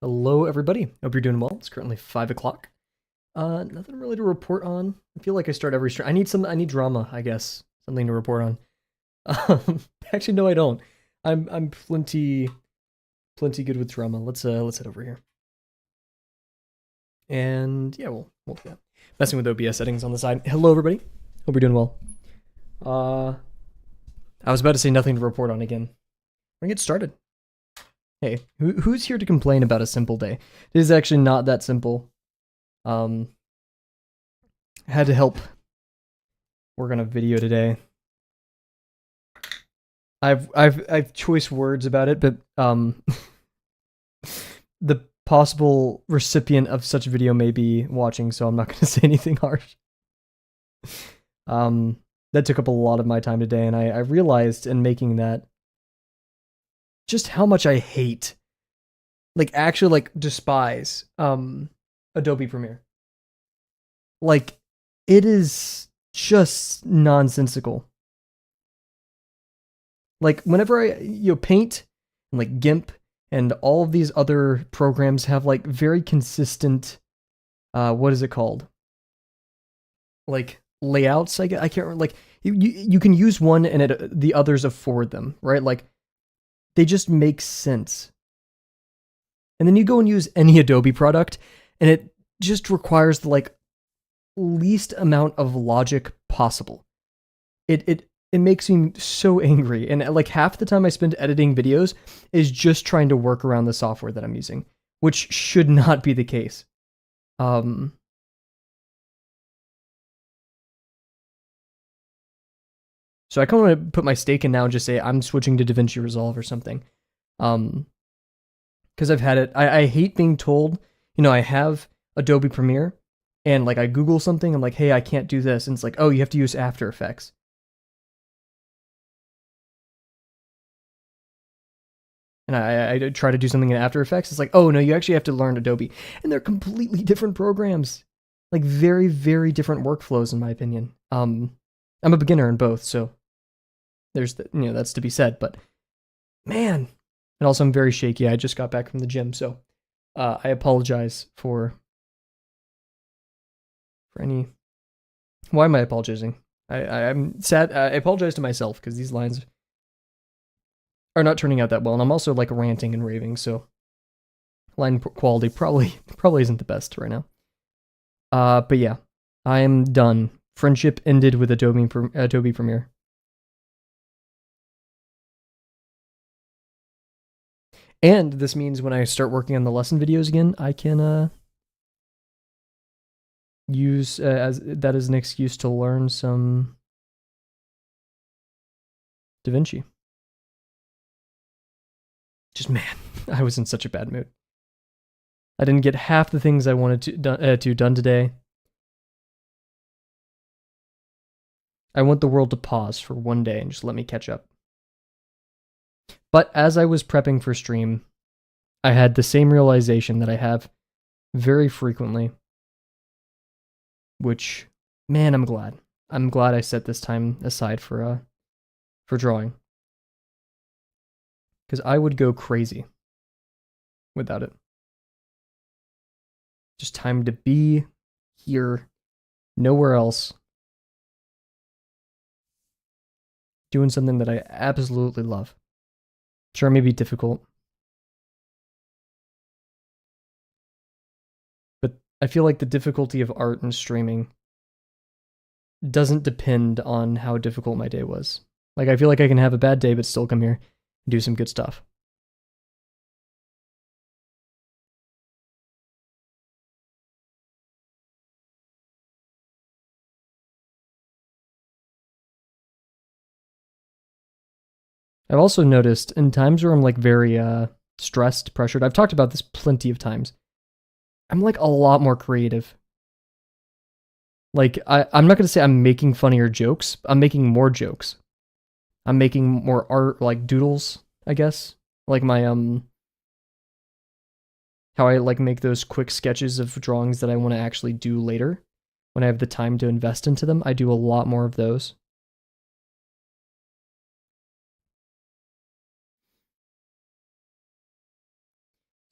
Hello, everybody. Hope you're doing well. It's currently 5 o'clock. Nothing really to report on. I feel like I start every stream. I need drama, I guess. Something to report on. Actually, no, I don't. I'm plenty good with drama. Let's head over here. And yeah, we'll do that. Messing with OBS settings on the side. Hello, everybody. Hope you're doing well. I was about to say nothing to report on again. We're gonna get started. Hey, who's here to complain about a simple day? It is actually not that simple. I had to help work on a video today. I've choice words about it, but the possible recipient of such video may be watching, so I'm not going to say anything harsh. That took up a lot of my time today, and I realized in making that just how much I hate, actually despise, Adobe Premiere. Like, it is just nonsensical. Like, whenever Paint and GIMP and all of these other programs have very consistent, what is it called? Layouts, I can't remember. You can use one and the others afford them, right? They just make sense. And then you go and use any Adobe product, and it just requires the least amount of logic possible. It makes me so angry, and half the time I spend editing videos is just trying to work around the software that I'm using, which should not be the case. So I kind of want to put my stake in now and just say I'm switching to DaVinci Resolve or something. Because I've had it. I hate being told, I have Adobe Premiere, and I Google something, I'm like, hey, I can't do this, and it's like, oh, you have to use After Effects. And I try to do something in After Effects, it's like, oh no, you actually have to learn Adobe. And they're completely different programs. Very, very different workflows, in my opinion. I'm a beginner in both, so there's that's to be said, but man. And also I'm very shaky. I just got back from the gym, so I apologize for any. Why am I apologizing? I'm sad. I apologize to myself because these lines are not turning out that well, and I'm also ranting and raving, so line quality probably isn't the best right now. But yeah, I am done. Friendship ended with Adobe Premiere. And this means when I start working on the lesson videos again, I can use as an excuse to learn some DaVinci. Just man, I was in such a bad mood. I didn't get half the things I wanted to done today. I want the world to pause for one day and just let me catch up. But as I was prepping for stream, I had the same realization that I have very frequently, which, man, I'm glad. I'm glad I set this time aside for drawing. Because I would go crazy without it. Just time to be here, nowhere else, doing something that I absolutely love. Sure, it may be difficult, but I feel like the difficulty of art and streaming doesn't depend on how difficult my day was. I feel like I can have a bad day, but still come here and do some good stuff. I've also noticed in times where I'm very stressed, pressured, I've talked about this plenty of times, I'm a lot more creative. I'm not going to say I'm making funnier jokes, I'm making more jokes. I'm making more art, doodles, I guess. My, how I make those quick sketches of drawings that I want to actually do later. When I have the time to invest into them, I do a lot more of those.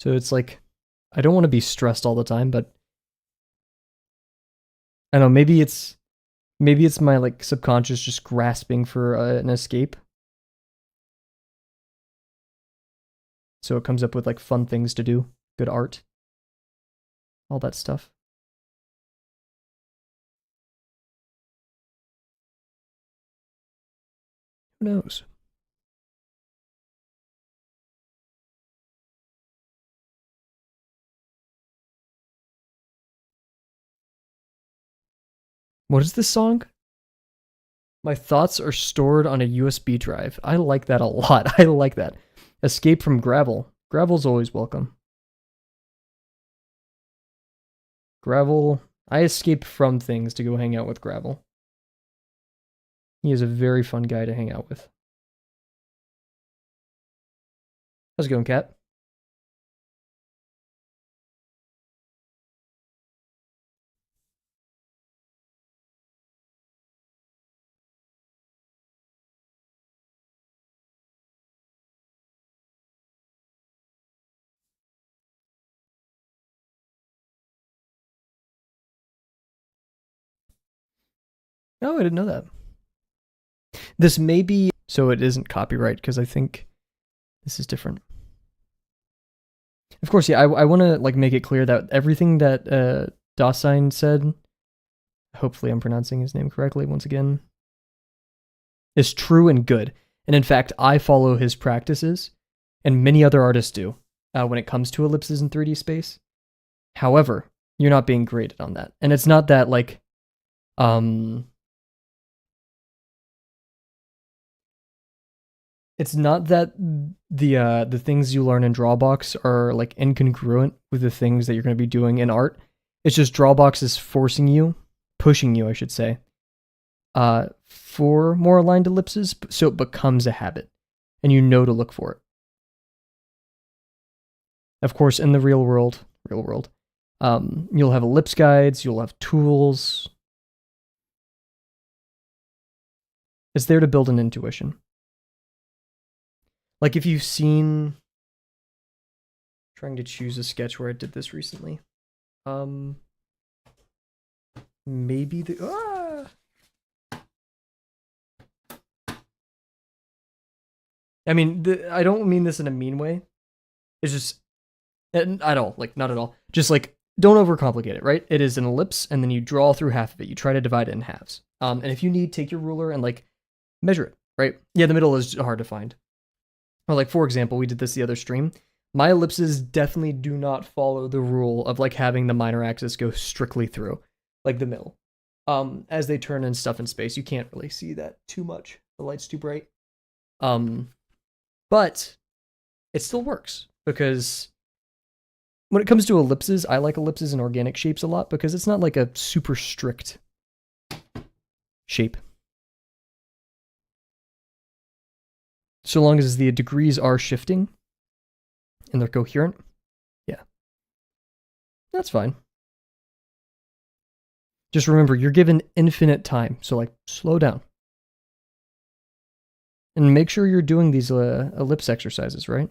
So it's I don't want to be stressed all the time, but I don't know, maybe it's my like subconscious just grasping for an escape. So it comes up with like fun things to do, good art, all that stuff. Who knows? What is this song? My thoughts are stored on a USB drive. I like that a lot. I like that. Escape from Gravel. Gravel's always welcome. Gravel. I escape from things to go hang out with Gravel. He is a very fun guy to hang out with. How's it going, Cat? Oh, I didn't know that. This may be so it isn't copyright because I think this is different. Of course, yeah. I want to like make it clear that everything that Dasein said, hopefully I'm pronouncing his name correctly once again, is true and good. And in fact, I follow his practices, and many other artists do when it comes to ellipses in 3D space. However, you're not being graded on that, and it's not that like um it's not that the things you learn in Drawbox are like incongruent with the things that you're going to be doing in art. It's just Drawbox is forcing you, pushing you, I should say, for more aligned ellipses, so it becomes a habit, and you know to look for it. Of course, in the real world, you'll have ellipse guides, you'll have tools. It's there to build an intuition. Like if you've seen, trying to choose a sketch where I did this recently. Maybe I mean, I don't mean this in a mean way. It's just, at all, like not at all. Just like don't overcomplicate it, right? It is an ellipse, and then you draw through half of it. You try to divide it in halves. And if you need, take your ruler and like measure it, right? Yeah, the middle is hard to find. Or like for example, we did this the other stream. My ellipses definitely do not follow the rule of like having the minor axis go strictly through, like the middle. As they turn and stuff in space, you can't really see that too much. The light's too bright. But it still works because when it comes to ellipses, I like ellipses and organic shapes a lot because it's not like a super strict shape. So long as the degrees are shifting and they're coherent, yeah, that's fine. Just remember, you're given infinite time, so like slow down. And make sure you're doing these ellipse exercises, right?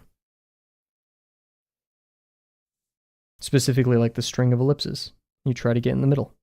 Specifically like the string of ellipses. You try to get in the middle.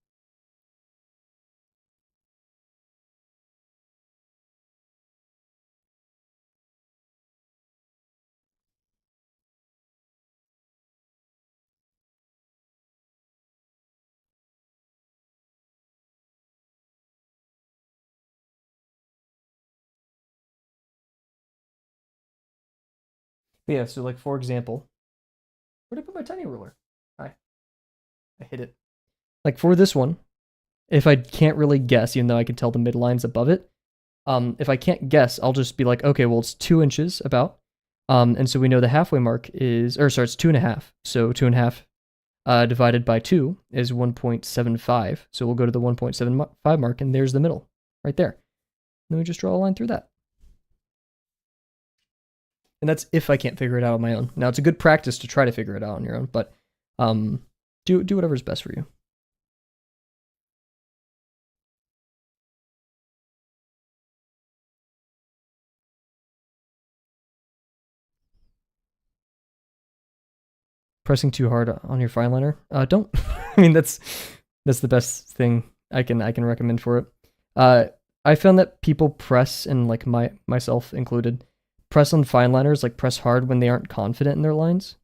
But yeah, so like for example, where did I put my tiny ruler? I hit it. Like for this one, if I can't really guess, even though I can tell the midlines above it, if I can't guess, I'll just be like, okay, well, it's 2 inches about. And so we know the halfway mark is, or sorry, it's 2.5. So 2.5 divided by 2 is 1.75. So we'll go to the 1.75 mark, and there's the middle right there. Then we just draw a line through that. And that's if I can't figure it out on my own. Now, it's a good practice to try to figure it out on your own, but do whatever's best for you. Pressing too hard on your fine liner. Don't. I mean, that's the best thing I can recommend for it. I found that people press, and like myself included, press on fine liners, like press hard when they aren't confident in their lines.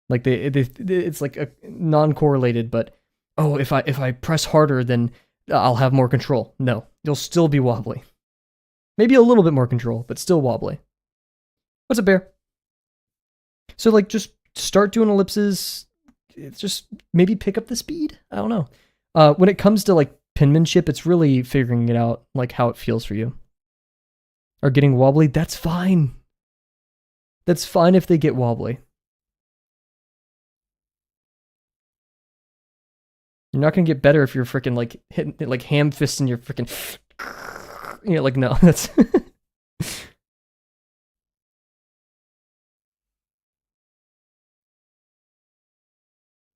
Like it's like a non-correlated, but oh, if I press harder, then I'll have more control. No, you'll still be wobbly. Maybe a little bit more control, but still wobbly. What's up, Bear? So like, just start doing ellipses. It's just maybe pick up the speed. I don't know. When it comes to like penmanship, it's really figuring it out, like how it feels for you. Or getting wobbly, that's fine. That's fine if they get wobbly. You're not gonna get better if you're freaking like hitting, like ham fisting your freaking. Yeah, like no, that's.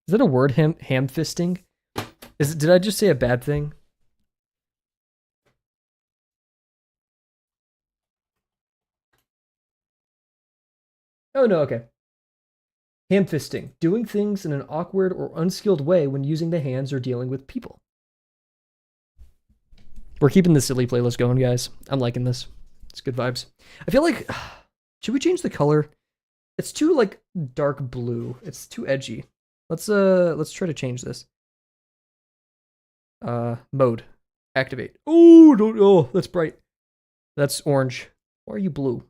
Is that a word? Ham fisting? Did I just say a bad thing? Oh no, okay. Ham fisting, doing things in an awkward or unskilled way when using the hands or dealing with people. We're keeping the silly playlist going, guys. I'm liking this. It's good vibes. I feel like should we change the color? It's too like dark blue. It's too edgy. Let's try to change this. Mode. Activate. Oh, don't. Oh, that's bright. That's orange. Why are you blue?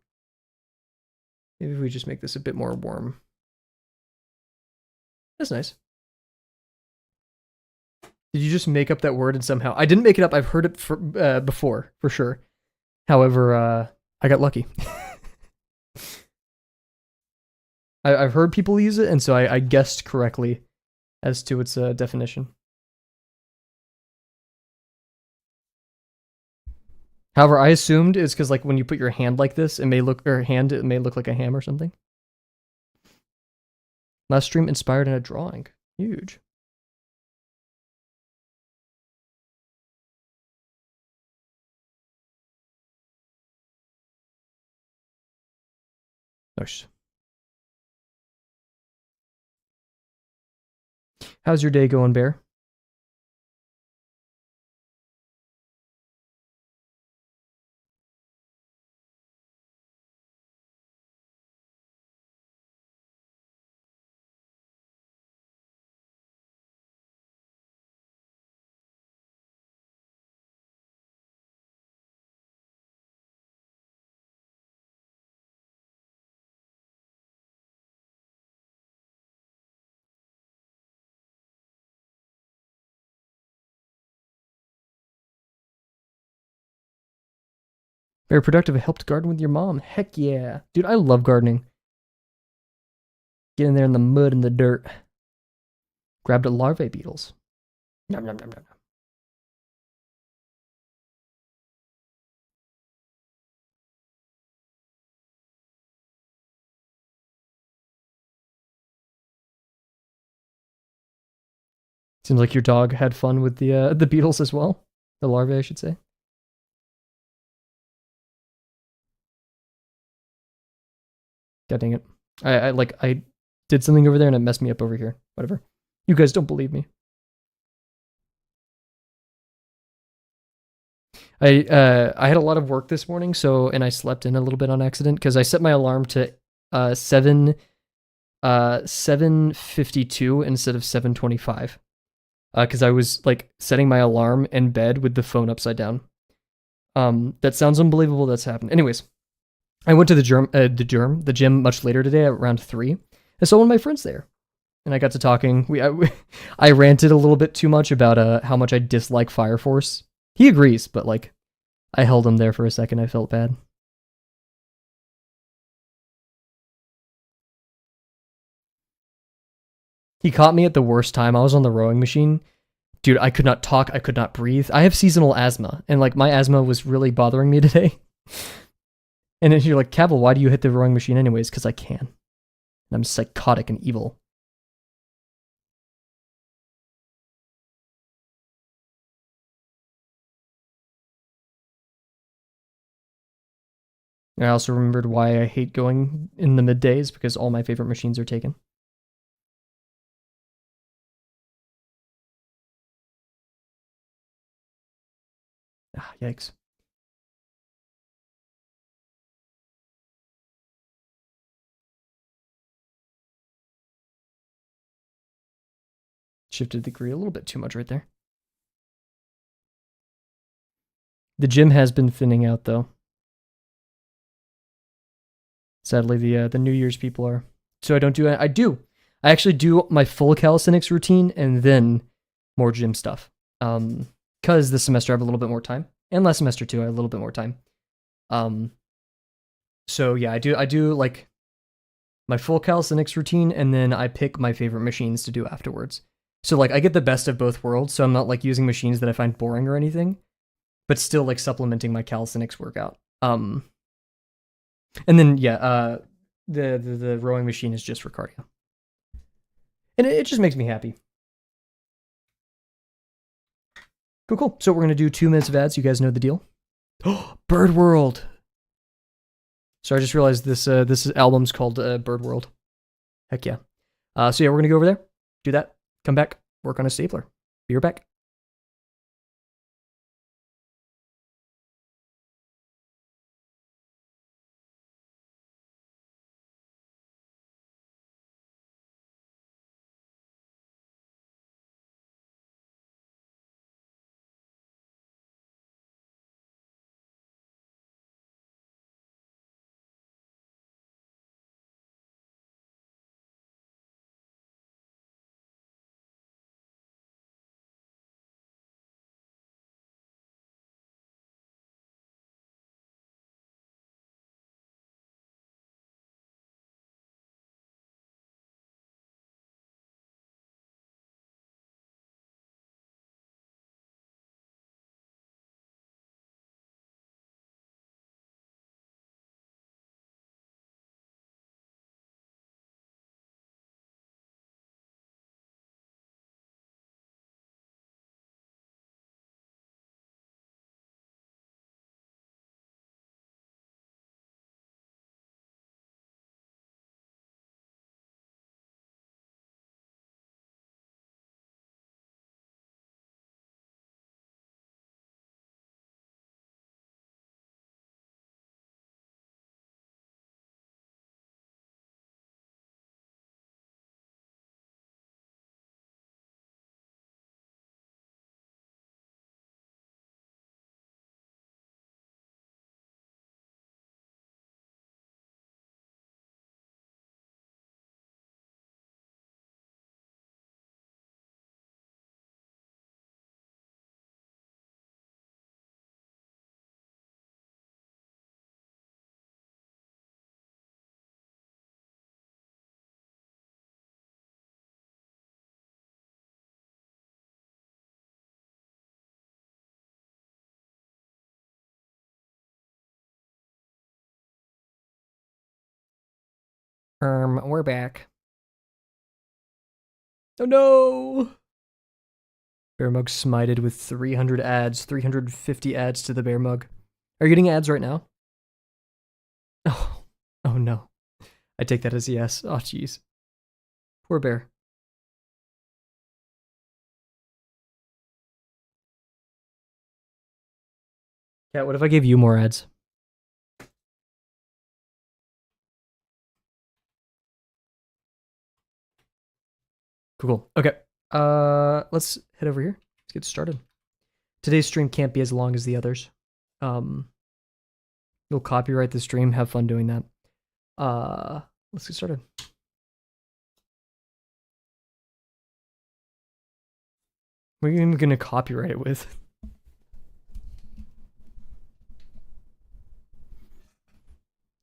Maybe if we just make this a bit more warm. That's nice. Did you just make up that word and somehow? I didn't make it up. I've heard it before, for sure. However, I got lucky. I've heard people use it, and so I guessed correctly as to its definition. However, I assumed it's because like when you put your hand like this, it may look like a ham or something. Last stream inspired in a drawing. Huge. Nice. How's your day going, Bear? Very productive. I helped garden with your mom. Heck yeah. Dude, I love gardening. Get in there in the mud and the dirt. Grabbed a larvae beetles. Nom nom nom nom. Seems like your dog had fun with the beetles as well. The larvae, I should say. God dang it. I did something over there and it messed me up over here. Whatever. You guys don't believe me. I had a lot of work this morning, and I slept in a little bit on accident because I set my alarm to 7:52 instead of 7:25. Because I was like setting my alarm in bed with the phone upside down. That sounds unbelievable. That's happened. Anyways, I went to the gym much later today at around 3, and saw one of my friends there, and I got to talking. I ranted a little bit too much about how much I dislike Fire Force. He agrees, but like, I held him there for a second. I felt bad. He caught me at the worst time. I was on the rowing machine. Dude, I could not talk. I could not breathe. I have seasonal asthma, and like my asthma was really bothering me today. And then you're like, Kavel, why do you hit the rowing machine anyways? Because I can. And I'm psychotic and evil. And I also remembered why I hate going in the middays, because all my favorite machines are taken. Ah, yikes. Shifted the degree a little bit too much right there. The gym has been thinning out, though. Sadly, the New Year's people are. So I don't do it. I actually do my full calisthenics routine and then more gym stuff. Because this semester I have a little bit more time, and last semester too I have a little bit more time. So yeah, I do like my full calisthenics routine, and then I pick my favorite machines to do afterwards. So like I get the best of both worlds. So I'm not like using machines that I find boring or anything, but still like supplementing my calisthenics workout. And then yeah, the rowing machine is just for cardio, and it just makes me happy. Cool, cool. So we're gonna do 2 minutes of ads. You guys know the deal. Oh, Bird World. So I just realized this album's called Bird World. Heck yeah. So yeah, we're gonna go over there, do that, come back, work on a stapler. Be right back. We're back. Oh no! Bear Mug smited with 300 ads, 350 ads to the Bear Mug. Are you getting ads right now? Oh, oh no. I take that as a yes. Oh, jeez. Poor Bear. Cat, what if I gave you more ads? Cool. Okay. Let's head over here. Let's get started. Today's stream can't be as long as the others. You'll copyright the stream. Have fun doing that. Let's get started. What are you even gonna copyright it with?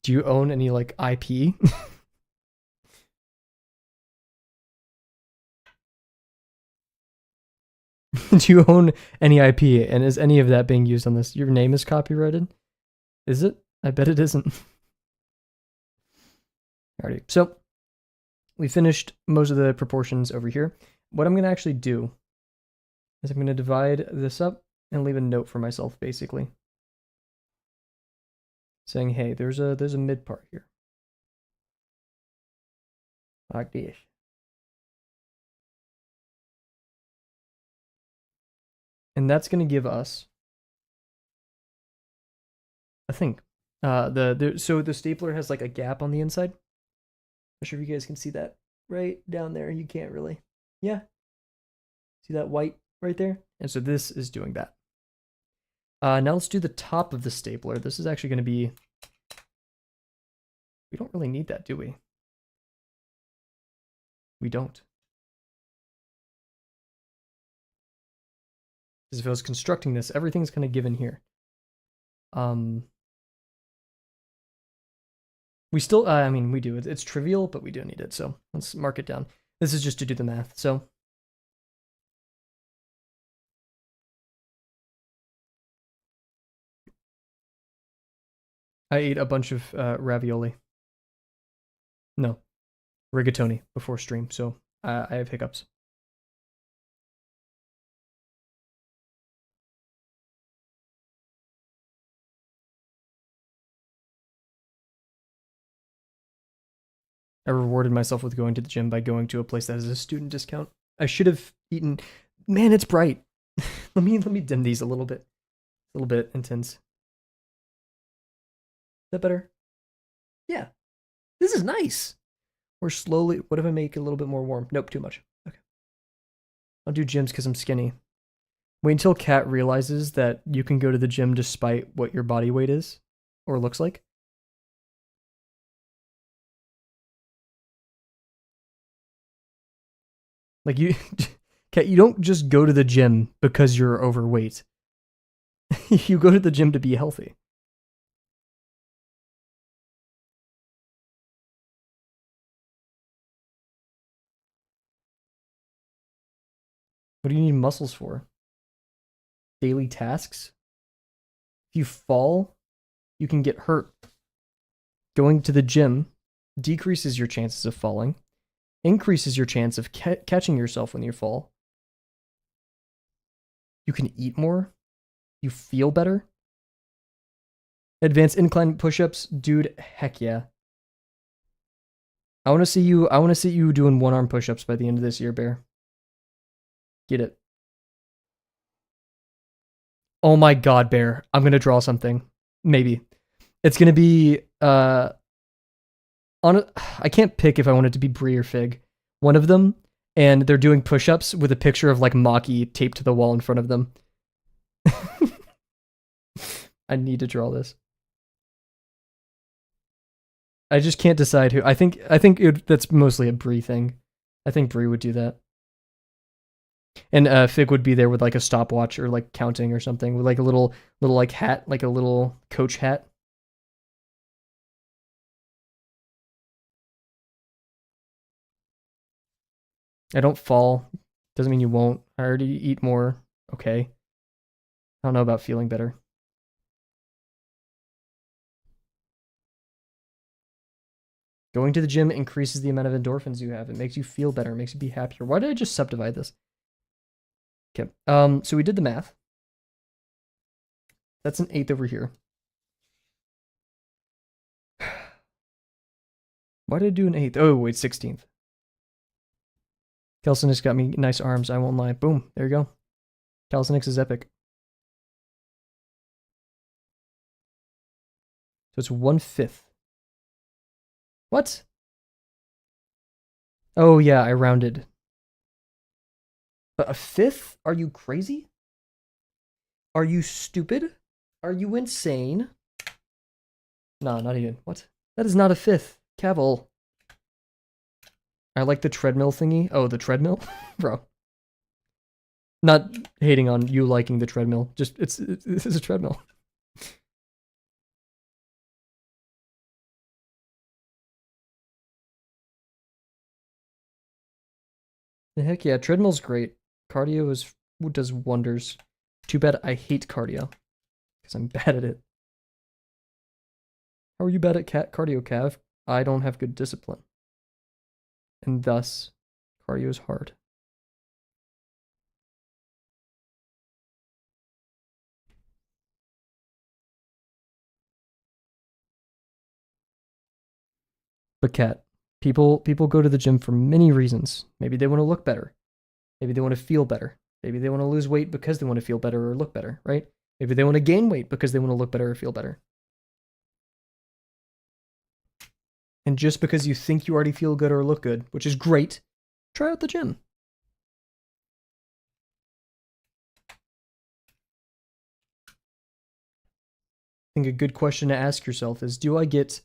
Do you own any like IP? Do you own any IP, and is any of that being used on this? Your name is copyrighted? Is it? I bet it isn't. Alrighty, so we finished most of the proportions over here. What I'm gonna actually do is I'm gonna divide this up and leave a note for myself, basically. saying, hey, there's a mid part here. Like this. And that's going to give us a thing. So the stapler has like a gap on the inside. Not sure if you guys can see that right down there. You can't really. Yeah. See that white right there? And so this is doing that. Now let's do the top of the stapler. This is actually going to be. We don't really need that, do we? We don't. Because if I was constructing this, everything's kind of given here. We still, I mean, we do. It's trivial, but we do need it. So let's mark it down. This is just to do the math. So I ate a bunch of ravioli. No, rigatoni before stream. So I have hiccups. I rewarded myself with going to the gym by going to a place that has a student discount. I should have eaten. Man, it's bright. let me dim these a little bit. A little bit intense. Is that better? Yeah. This is nice. We're slowly. What if I make it a little bit more warm? Nope, too much. Okay. I'll do gyms because I'm skinny. Wait until Kat realizes that you can go to the gym despite what your body weight is or looks like. Like you, Kat, you don't just go to the gym because you're overweight. You go to the gym to be healthy. What do you need muscles for? Daily tasks? If you fall, you can get hurt. Going to the gym decreases your chances of falling, increases your chance of catching yourself when you fall. You can eat more. You feel better. Advanced incline push-ups, dude. Heck yeah. I want to see you doing one-arm push-ups by the end of this year, Bear. Get it. Oh my god, Bear. I'm gonna draw something. Maybe. It's gonna be I can't pick if I want it to be Brie or Fig. One of them, and they're doing push-ups with a picture of like Maki taped to the wall in front of them. I need to draw this. I just can't decide who. I think that's mostly a Brie thing. I think Brie would do that. And Fig would be there with like a stopwatch or like counting or something with like a little like hat, like a little coach hat. I don't fall. Doesn't mean you won't. I already eat more. Okay. I don't know about feeling better. Going to the gym increases the amount of endorphins you have. It makes you feel better. It makes you be happier. Why did I just subdivide this? Okay. So we did the math. That's an 1/8 over here. Why did I do an 1/8? Oh, wait, 16th. Calisthenics got me nice arms. I won't lie. Boom. There you go. Calisthenics is epic. So it's 1/5. What? Oh, yeah, I rounded. But a fifth? Are you crazy? Are you stupid? Are you insane? No, not even. What? That is not a fifth. Kavel. I like the treadmill thingy. Oh, the treadmill? Bro. Not hating on you liking the treadmill. Just, it's a treadmill. Heck yeah, treadmill's great. Cardio does wonders. Too bad I hate cardio. Because I'm bad at it. How are you bad at cardio, Cav? I don't have good discipline. And thus, cardio is hard. But Kat, people go to the gym for many reasons. Maybe they want to look better. Maybe they want to feel better. Maybe they want to lose weight because they want to feel better or look better, right? Maybe they want to gain weight because they want to look better or feel better. And just because you think you already feel good or look good, which is great, try out the gym. I think a good question to ask yourself is, do I get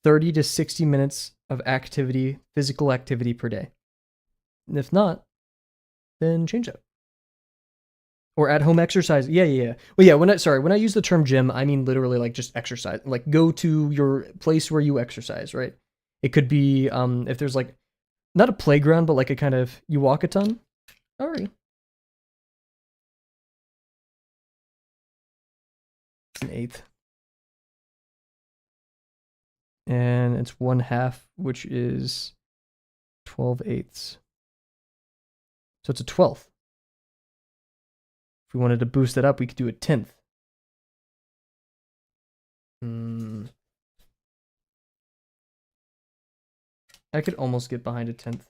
30 to 60 minutes of activity, physical activity per day? And if not, then change that. Or at home exercise. Yeah. Well, yeah, when I use the term gym, I mean literally like just exercise. Like go to your place where you exercise, right? It could be if there's like not a playground, but like a kind of you walk a ton. All right. It's an eighth. And it's 1/2, which is 12/8. So it's a 12th. If we wanted to boost it up, we could do a 10th. I could almost get behind a 10th.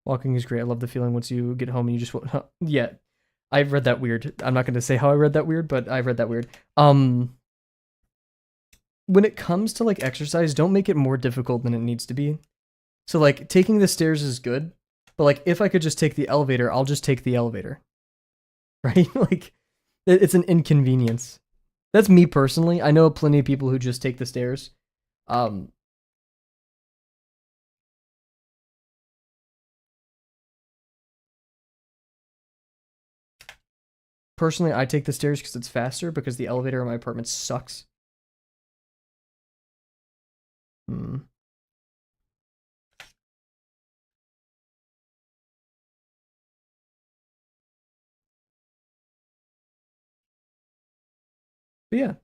Walking is great. I love the feeling once you get home and you just yeah. I've read that weird. I'm not going to say how I read that weird, but I've read that weird. When it comes to like exercise, don't make it more difficult than it needs to be. So like taking the stairs is good, but like if I could just take the elevator, I'll just take the elevator. Right? Like it's an inconvenience. That's me personally. I know plenty of people who just take the stairs. Personally, I take the stairs because it's faster because the elevator in my apartment sucks. Hmm. But yeah,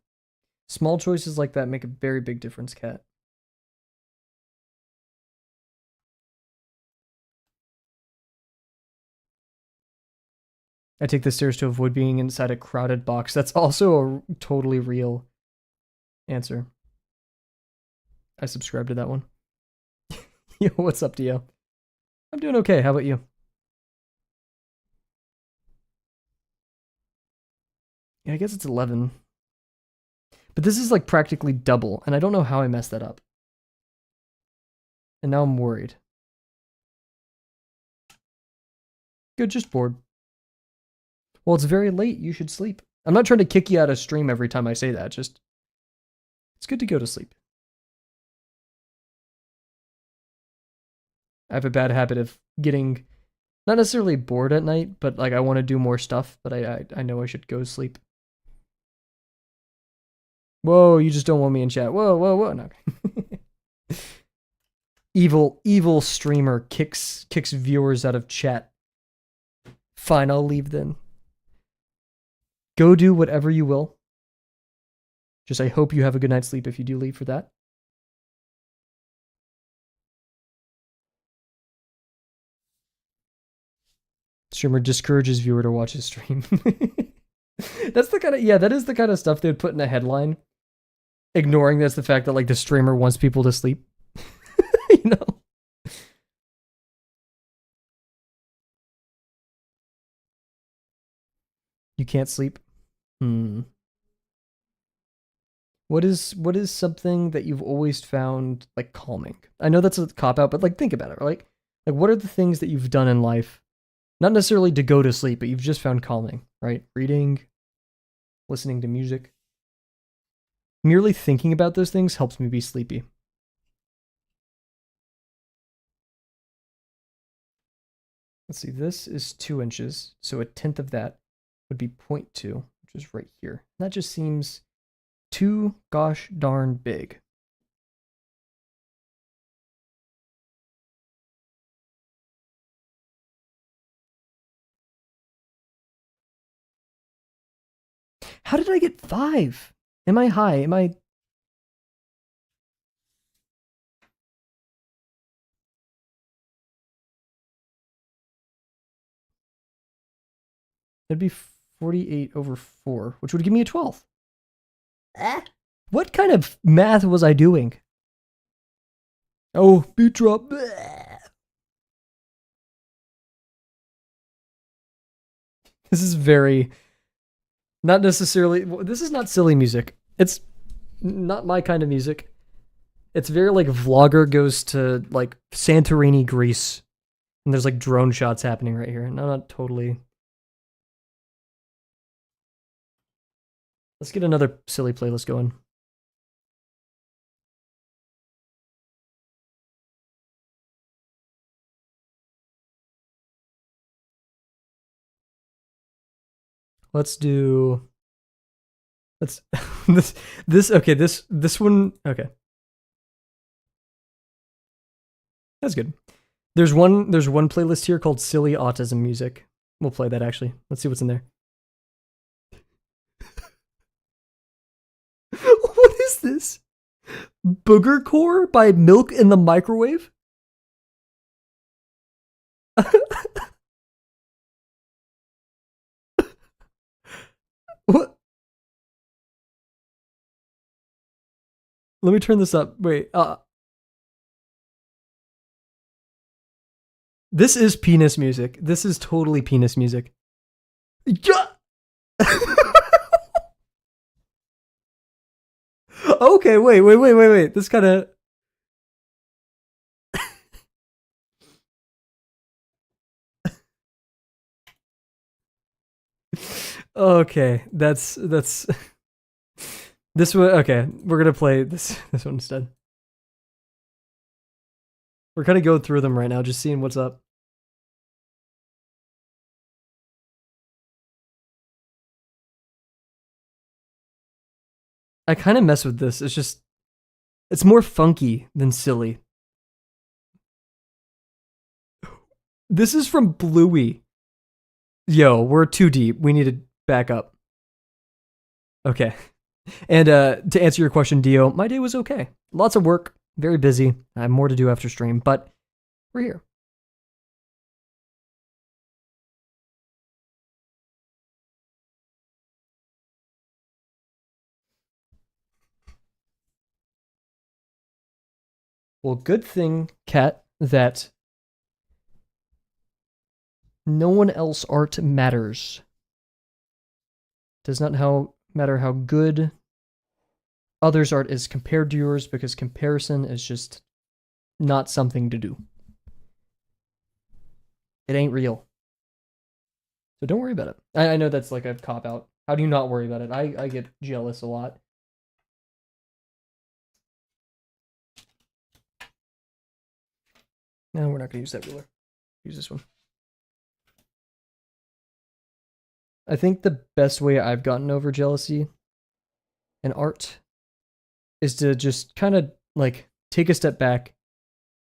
small choices like that make a very big difference, Kat. I take the stairs to avoid being inside a crowded box. That's also a totally real answer. I subscribe to that one. Yo, what's up, Dio? I'm doing okay. How about you? Yeah, I guess it's 11. But this is like practically double, and I don't know how I messed that up. And now I'm worried. Good, just bored. Well, it's very late. You should sleep. I'm not trying to kick you out of stream every time I say that. Just, it's good to go to sleep. I have a bad habit of getting not necessarily bored at night, but like I want to do more stuff, but I know I should go sleep. Whoa, you just don't want me in chat. Whoa. No. evil streamer kicks viewers out of chat. Fine, I'll leave then. Go do whatever you will. Just I hope you have a good night's sleep if you do leave for that. Streamer discourages viewer to watch his stream. That's the kind of that is the kind of stuff they'd put in a headline. Ignoring that's the fact that like the streamer wants people to sleep. You know. You can't sleep. What is something that you've always found like calming? I know that's a cop out, but like think about it. Like what are the things that you've done in life, not necessarily to go to sleep, but you've just found calming, right? Reading, listening to music. Merely thinking about those things helps me be sleepy. Let's see, this is 2 inches, so a tenth of that would be 0.2, which is right here. That just seems too gosh darn big. How did I get 5? Am I high? Am I? It'd be 48 over 4, which would give me a 12. What kind of math was I doing? Oh, beat drop. This is very not necessarily. This is not silly music. It's not my kind of music. It's very like vlogger goes to like Santorini, Greece, and there's like drone shots happening right here. No, not totally. Let's get another silly playlist going. Let's do. Let's this okay. This one okay. That's good. There's one playlist here called Silly Autism Music. We'll play that actually. Let's see what's in there. What is this? Booger Core by Milk in the Microwave? What? Let me turn this up. Wait. This is penis music. This is totally penis music. Yeah. Okay, wait. This kind of. Okay, that's this one. Okay, we're gonna play this one instead. We're kind of going through them right now, just seeing what's up. I kind of mess with this. It's more funky than silly. This is from Bluey. Yo, we're too deep. We need to back up. Okay. And to answer your question, Dio, my day was okay. Lots of work, very busy. I have more to do after stream, but we're here. Well, good thing, Kat, that no one else art matters. Does not matter how good others' art is compared to yours, because comparison is just not something to do. It ain't real. So don't worry about it. I know that's like a cop out. How do you not worry about it? I get jealous a lot. No, we're not going to use that ruler. Use this one. I think the best way I've gotten over jealousy in art is to just kind of like take a step back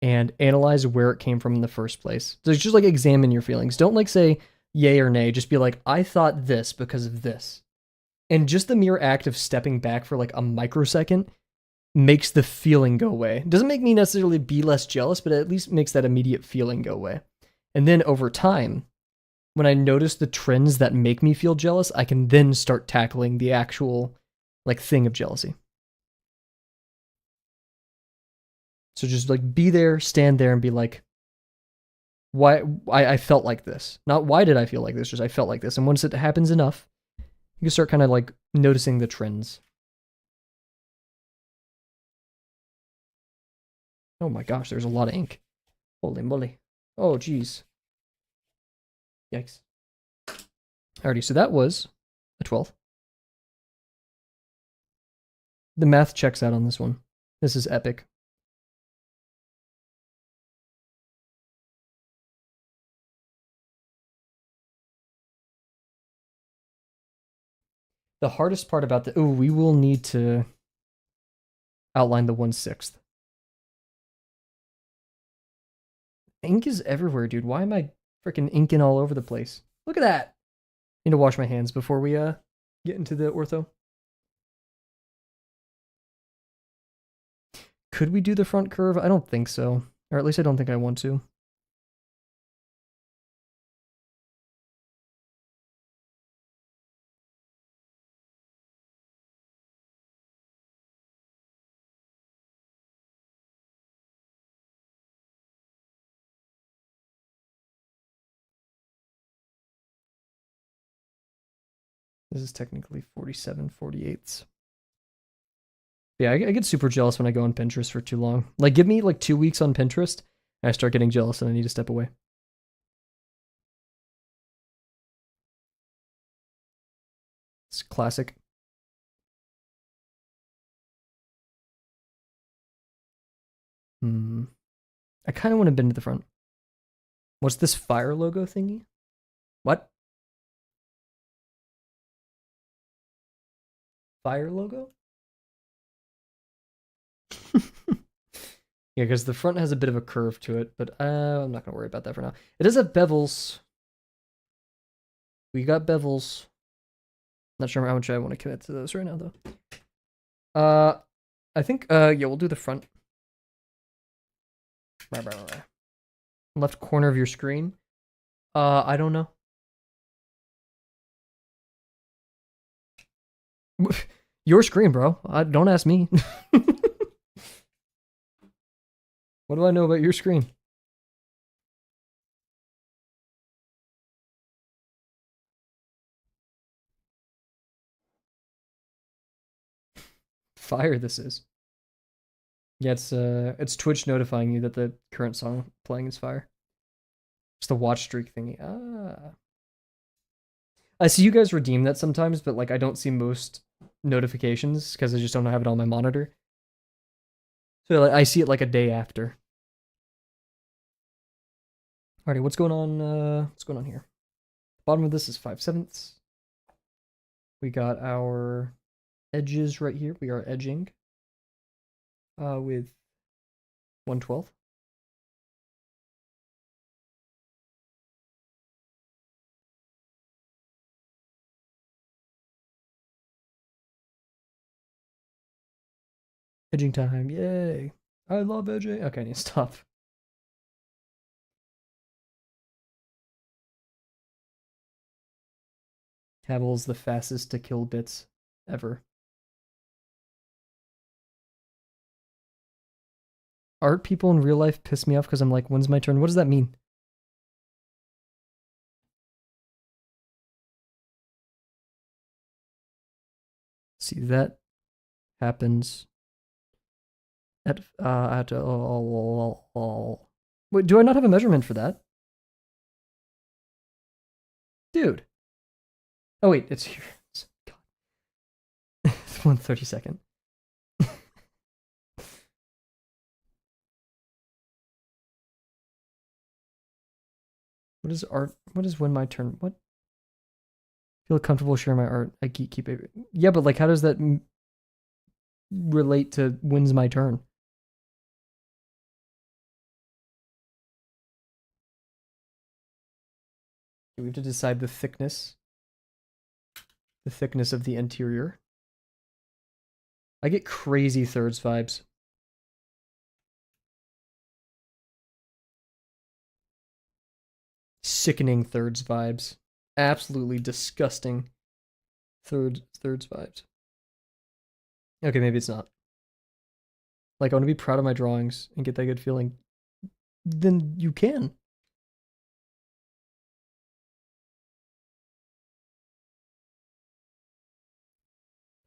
and analyze where it came from in the first place. So just like examine your feelings. Don't like say yay or nay. Just be like, I thought this because of this. And just the mere act of stepping back for like a microsecond makes the feeling go away. Doesn't make me necessarily be less jealous, but it at least makes that immediate feeling go away. And then over time, when I notice the trends that make me feel jealous, I can then start tackling the actual like thing of jealousy. So just like be there, stand there, and be like, why I felt like this. Not why did I feel like this, just I felt like this. And once it happens enough, you can start kind of like noticing the trends. Oh my gosh, there's a lot of ink. Holy moly. Oh geez. Yikes. Alrighty, so that was a 12th. The math checks out on this one. This is epic. The hardest part about the... we will need to outline the 1/6. Ink is everywhere, dude. Why am I freaking inking all over the place? Look at that. Need to wash my hands before we get into the ortho. could we do the front curve? I don't think so. Or at least I don't think I want to. This is technically 47/48. Yeah, I get super jealous when I go on Pinterest for too long. Like, give me like 2 weeks on Pinterest, and I start getting jealous and I need to step away. It's classic. I kind of want to bend to the front. What's this fire logo thingy? What? Fire logo? Yeah, because the front has a bit of a curve to it, but I'm not going to worry about that for now. It does have bevels. We got bevels. Not sure how much I want to commit to those right now, though. I think, yeah, we'll do the front. Left corner of your screen. I don't know. Your screen, bro. Don't ask me. What do I know about your screen? Fire this is. Yeah, it's Twitch notifying you that the current song playing is fire. It's the watch streak thingy. Ah. I see you guys redeem that sometimes, but like I don't see most notifications because I just don't have it on my monitor. So like, I see it like a day after. Alrighty, what's going on? What's going on here? Bottom of this is 5/7. We got our edges right here. We are edging with 1/12. Edging time, yay! I love edging. Okay, I need to stop. Kavel's the fastest to kill bits ever. Art people in real life piss me off because I'm like, when's my turn? What does that mean? See, that happens at wait, do I not have a measurement for that? Dude. Oh wait, it's here. God. It's 1/32. What is art? What is when my turn? What? Feel comfortable sharing my art. I keep it. Yeah, but like, how does that relate to when's my turn? We have to decide the thickness of the interior. I get crazy thirds vibes. Sickening thirds vibes. Absolutely disgusting thirds vibes. Okay, maybe it's not. Like, I want to be proud of my drawings and get that good feeling. Then you can.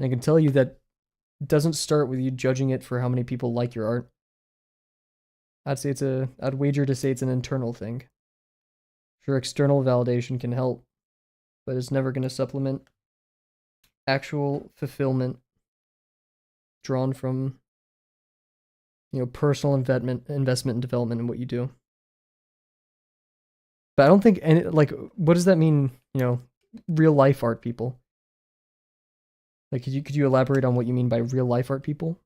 And I can tell you that doesn't start with you judging it for how many people like your art. I'd wager to say it's an internal thing. Sure, external validation can help, but it's never going to supplement actual fulfillment drawn from, personal investment and development in what you do. But I don't think any, like, what does that mean, real life art people? Like, could you elaborate on what you mean by real life art people?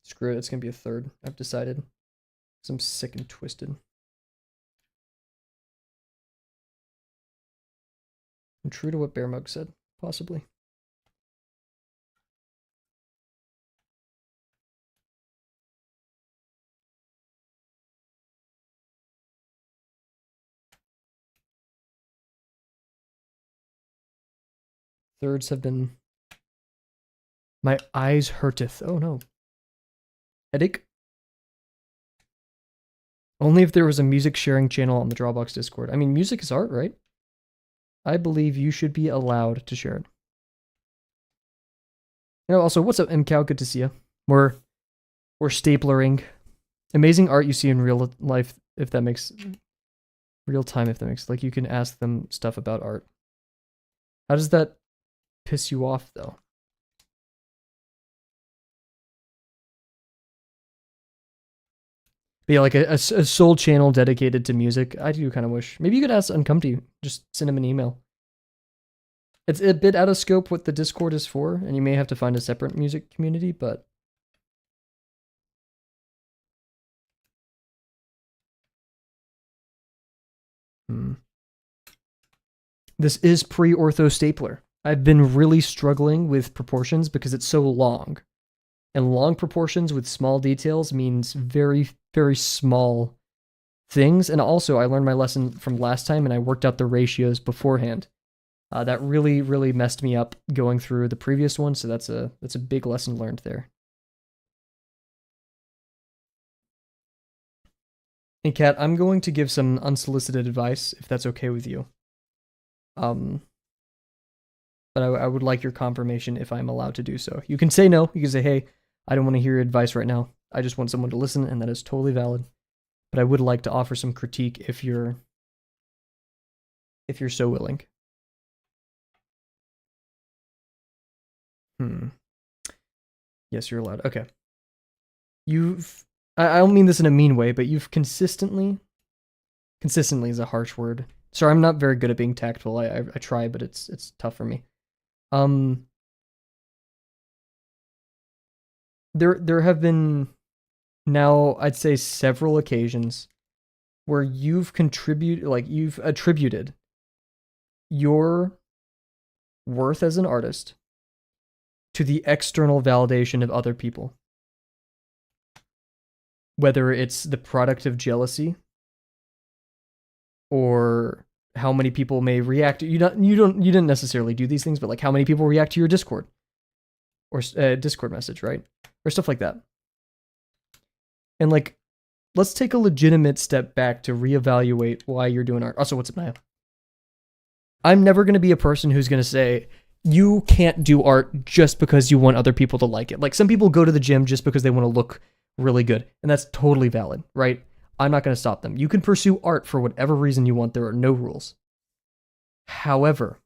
Screw it, it's gonna be a third. I've decided. Cause I'm sick and twisted. And true to what Bear Mug said, possibly. Thirds have been... My eyes hurteth. Oh no. Headache? Only if there was a music sharing channel on the Drawbox Discord. I mean, music is art, right? I believe you should be allowed to share it. You know, also, what's up, MCow? Good to see you. We're staplering. Amazing art you see in real life, if that makes... Real time, if that makes... Like, you can ask them stuff about art. How does that piss you off, though? But yeah, like a sole channel dedicated to music. I do kind of wish. Maybe you could ask Uncomfy. Just send him an email. It's a bit out of scope what the Discord is for, and you may have to find a separate music community, but... This is pre-ortho stapler. I've been really struggling with proportions because it's so long. And long proportions with small details means very, very small things. And also, I learned my lesson from last time and I worked out the ratios beforehand. That really, really messed me up going through the previous one, so that's a big lesson learned there. And Kat, I'm going to give some unsolicited advice, if that's okay with you. But I would like your confirmation if I'm allowed to do so. You can say no. You can say, hey, I don't want to hear your advice right now. I just want someone to listen, and that is totally valid. But I would like to offer some critique if you're so willing. Yes, you're allowed. Okay. I don't mean this in a mean way, but you've consistently is a harsh word. Sorry, I'm not very good at being tactful. I try, but it's tough for me. There have been now, I'd say, several occasions where you've attributed your worth as an artist to the external validation of other people. Whether it's the product of jealousy or how many people may react. You didn't necessarily do these things, but like how many people react to your Discord or Discord message, right? Or stuff like that. And like, let's take a legitimate step back to reevaluate why you're doing art. Also, what's up, Naya? I'm never going to be a person who's going to say, you can't do art just because you want other people to like it. Like, some people go to the gym just because they want to look really good, and that's totally valid, right? I'm not going to stop them. You can pursue art for whatever reason you want. There are no rules. However,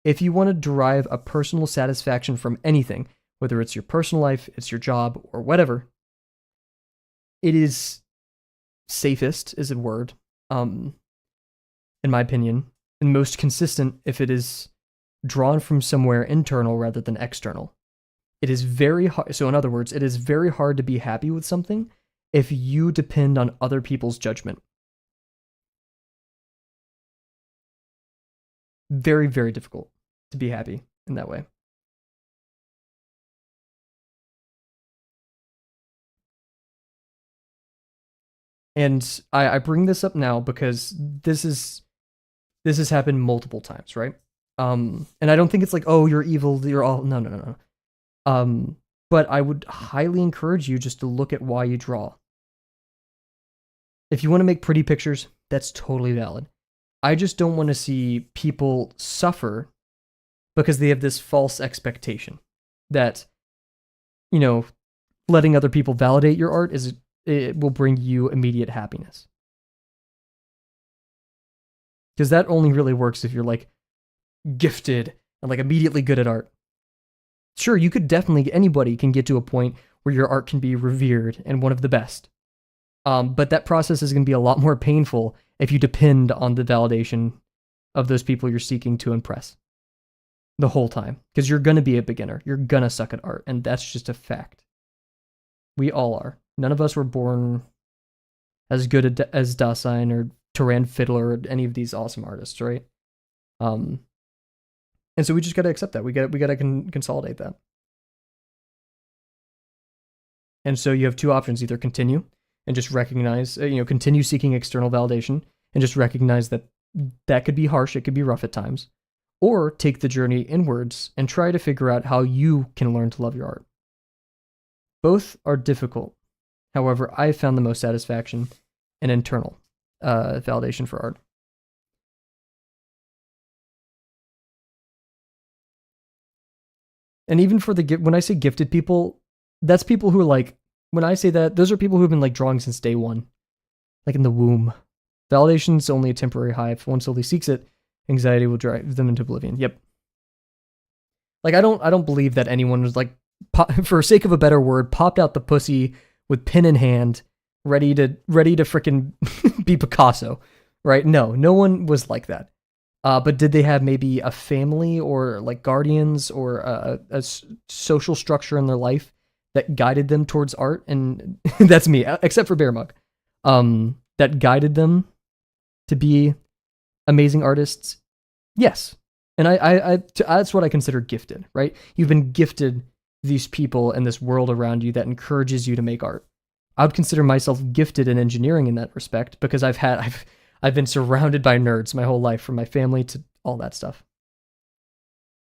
if you want to derive a personal satisfaction from anything, whether it's your personal life, it's your job, or whatever, it is safest, is a word, in my opinion, and most consistent if it is drawn from somewhere internal rather than external. It is very hard. So in other words, it is very hard to be happy with something if you depend on other people's judgment. Very, very difficult to be happy in that way. And I bring this up now because this has happened multiple times, right? And I don't think it's like, oh, you're evil, you're all... No. But I would highly encourage you just to look at why you draw. If you want to make pretty pictures, that's totally valid. I just don't want to see people suffer because they have this false expectation that, you know, letting other people validate your art it will bring you immediate happiness. Because that only really works if you're like gifted and like immediately good at art. Sure, you could definitely, anybody can get to a point where your art can be revered and one of the best. But that process is going to be a lot more painful if you depend on the validation of those people you're seeking to impress the whole time. Because you're going to be a beginner. You're going to suck at art, and that's just a fact. We all are. None of us were born as good as Dasein or Turan Fiddler or any of these awesome artists, right? And so we just got to accept that. We got to consolidate that. And so you have two options: either continue and just recognize, continue seeking external validation and just recognize that that could be harsh, it could be rough at times, or take the journey inwards and try to figure out how you can learn to love your art. Both are difficult. However, I found the most satisfaction in internal validation for art. And even for when I say gifted people, that's people who are like, when I say that, those are people who have been like drawing since day one, like in the womb. Validation's only a temporary high. If one solely seeks it, anxiety will drive them into oblivion. Yep. Like I don't believe that anyone was like, for sake of a better word, popped out the pussy with pen in hand, ready to frickin' be Picasso, right? No one was like that. But did they have maybe a family or like guardians or a social structure in their life that guided them towards art? And that's me, except for Bear Mug. That guided them to be amazing artists? Yes. And that's what I consider gifted, right? You've been gifted these people and this world around you that encourages you to make art. I would consider myself gifted in engineering in that respect because I've been surrounded by nerds my whole life, from my family to all that stuff.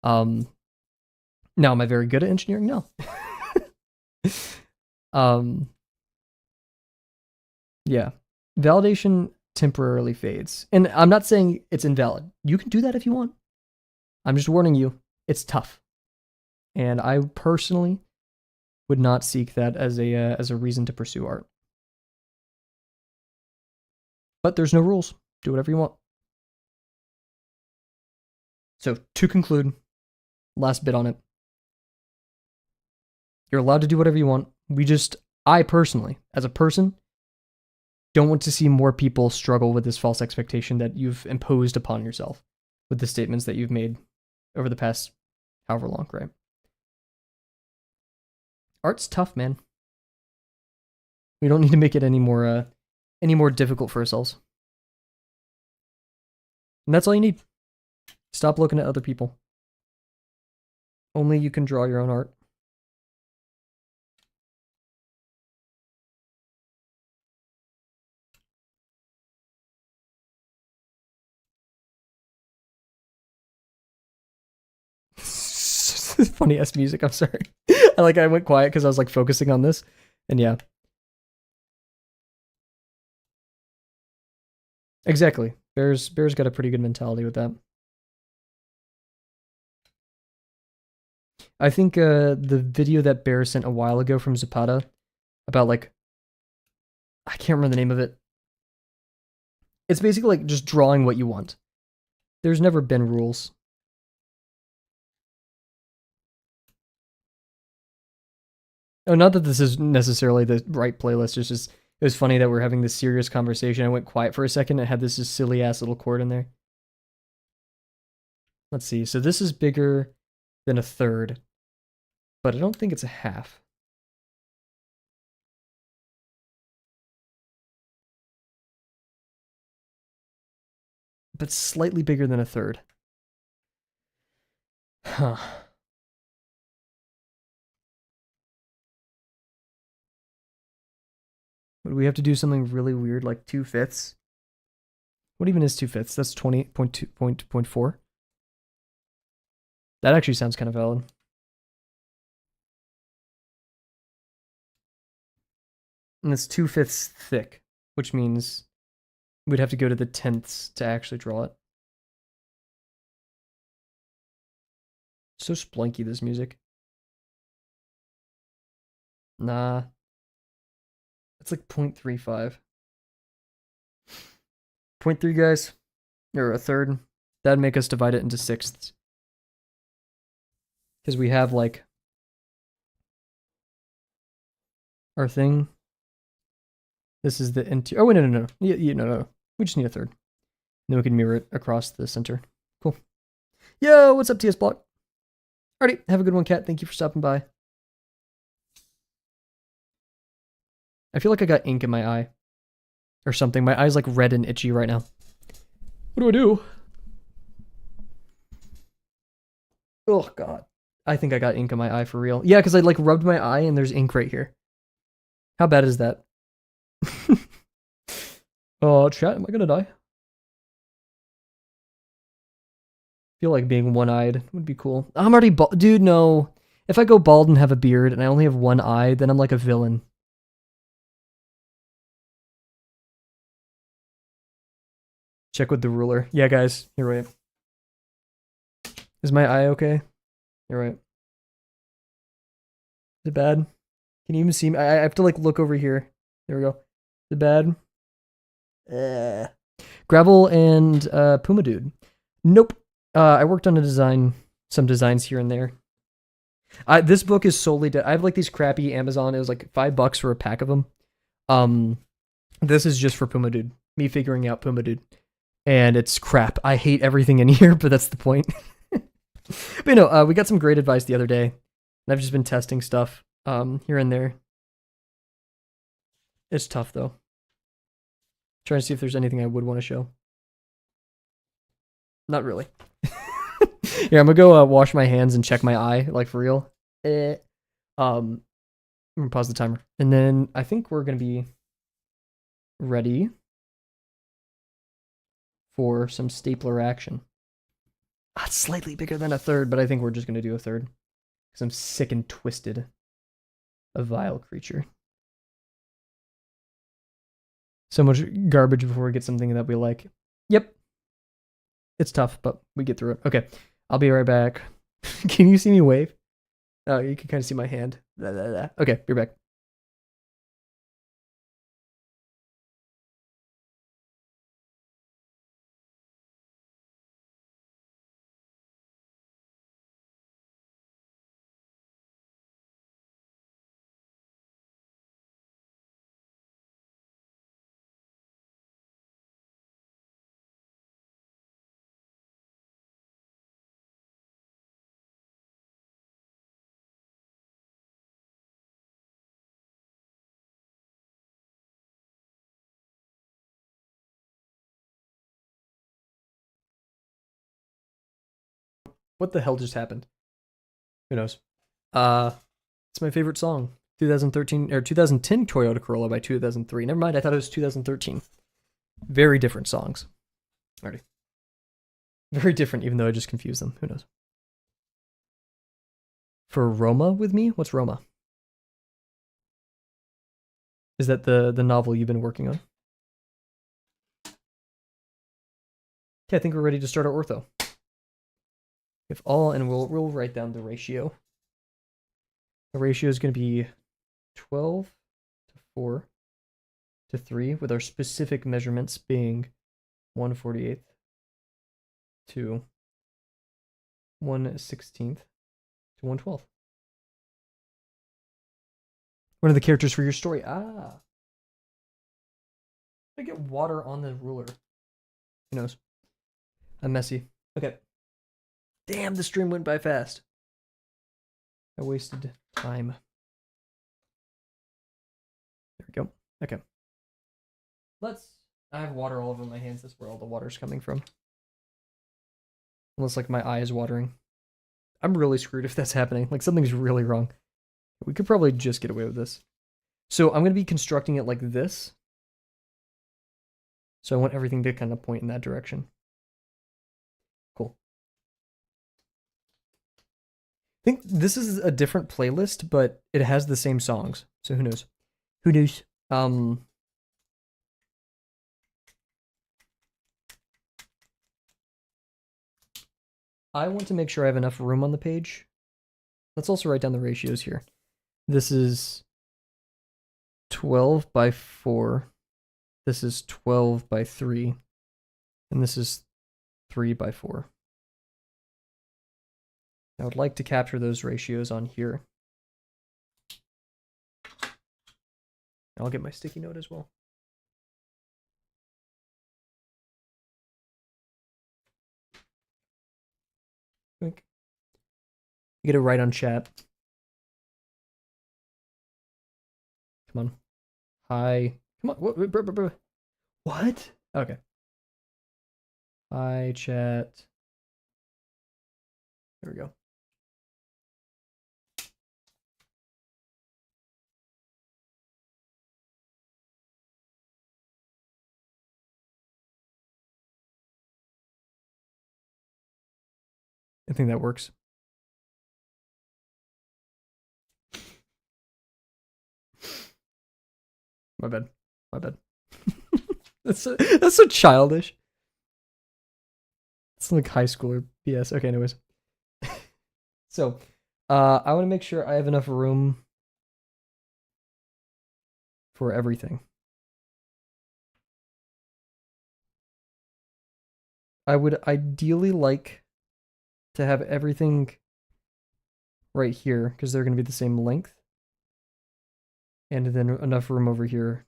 Now, am I very good at engineering? No. Yeah. Validation temporarily fades. And I'm not saying it's invalid. You can do that if you want. I'm just warning you, it's tough. And I personally would not seek that as a reason to pursue art. But there's no rules. Do whatever you want. So, to conclude, last bit on it. You're allowed to do whatever you want. I personally, as a person, don't want to see more people struggle with this false expectation that you've imposed upon yourself with the statements that you've made over the past however long, right? Art's tough, man. We don't need to make it any more difficult for ourselves. And that's all you need. Stop looking at other people. Only you can draw your own art. Funny ass music, I'm sorry. I went quiet because I was like focusing on this. And yeah. Exactly. Bear's got a pretty good mentality with that. I think the video that Bear sent a while ago from Zapata about like, I can't remember the name of it. It's basically like just drawing what you want. There's never been rules. Oh, not that this is necessarily the right playlist. It's just, it was funny that we're having this serious conversation. I went quiet for a second and had this just silly ass little chord in there. Let's see. So this is bigger than a third, but I don't think it's a half. But slightly bigger than a third. Huh. Would we have to do something really weird like 2/5? What even is 2/5? That's 20.2.4. That actually sounds kind of valid. And it's 2/5 thick, which means we'd have to go to the tenths to actually draw it. So splinky, this music. Nah. It's like 0.35. 0.3, guys. Or a third. That'd make us divide it into sixths. Because we have like our thing. This is the interior. Oh, wait, no. No. We just need a third. Then we can mirror it across the center. Cool. Yo, what's up, TS Block? Alrighty, have a good one, Kat. Thank you for stopping by. I feel like I got ink in my eye. Or something. My eye's like red and itchy right now. What do I do? Oh god. I think I got ink on my eye for real. Yeah, because I like rubbed my eye and there's ink right here. How bad is that? Oh, chat, am I gonna die? Feel like being one-eyed would be cool. I'm already bald. Dude, no. If I go bald and have a beard and I only have one eye, then I'm like a villain. Check with the ruler. Yeah, guys, you're right. Is my eye okay? You're right. Is it bad? Can you even see me? I have to like look over here. There we go. Is it bad? Gravel and Puma Dude. Nope. I worked on some designs here and there. This book is solely. I have like these crappy Amazon. It was like $5 for a pack of them. This is just for Puma Dude. Me figuring out Puma Dude, and it's crap. I hate everything in here, but that's the point. But you know, we got some great advice the other day, and I've just been testing stuff here and there. It's tough though. Trying to see if there's anything I would want to show. Not really. Here, I'm gonna go wash my hands and check my eye, like for real. I'm gonna pause the timer, and then I think we're gonna be ready for some stapler action. It's slightly bigger than a third, but I think we're just gonna do a third because I'm sick and twisted. A vile creature. So much garbage before we get something that we like. Yep. It's tough, but we get through it. Okay. I'll be right back. Can you see me wave? Oh, you can kind of see my hand. Blah, blah, blah. Okay, you're back. What the hell just happened? Who knows? It's my favorite song. 2013 or 2010 Toyota Corolla by 2003. Never mind, I thought it was 2013. Very different songs. Already. Very different, even though I just confused them. Who knows? For Roma with me? What's Roma? Is that the novel you've been working on? Okay, I think we're ready to start our ortho. If all, and we'll write down the ratio. The ratio is going to be 12 to 4 to 3, with our specific measurements being 1/48 to 1/16 to 1/12. One of the characters for your story. I get water on the ruler. Who knows? I'm messy. Okay. Damn, the stream went by fast. I wasted time. There we go. Okay. I have water all over my hands. That's where all the water's coming from. Unless, like, my eye is watering. I'm really screwed if that's happening. Like, something's really wrong. We could probably just get away with this. So I'm going to be constructing it like this. So I want everything to kind of point in that direction. Cool. I think this is a different playlist, but it has the same songs. So who knows? Who knows? I want to make sure I have enough room on the page. Let's also write down the ratios here. This is 12 by 4. This is 12 by 3. And this is 3 by 4. I would like to capture those ratios on here. I'll get my sticky note as well. You get it right on chat. Come on. Hi. Come on. What? Okay. Hi, chat. There we go. I think that works. My bad. My bad. That's so childish. It's like high schooler BS. Okay, anyways. So, I want to make sure I have enough room for everything. I would ideally like to have everything right here because they're going to be the same length. And then enough room over here.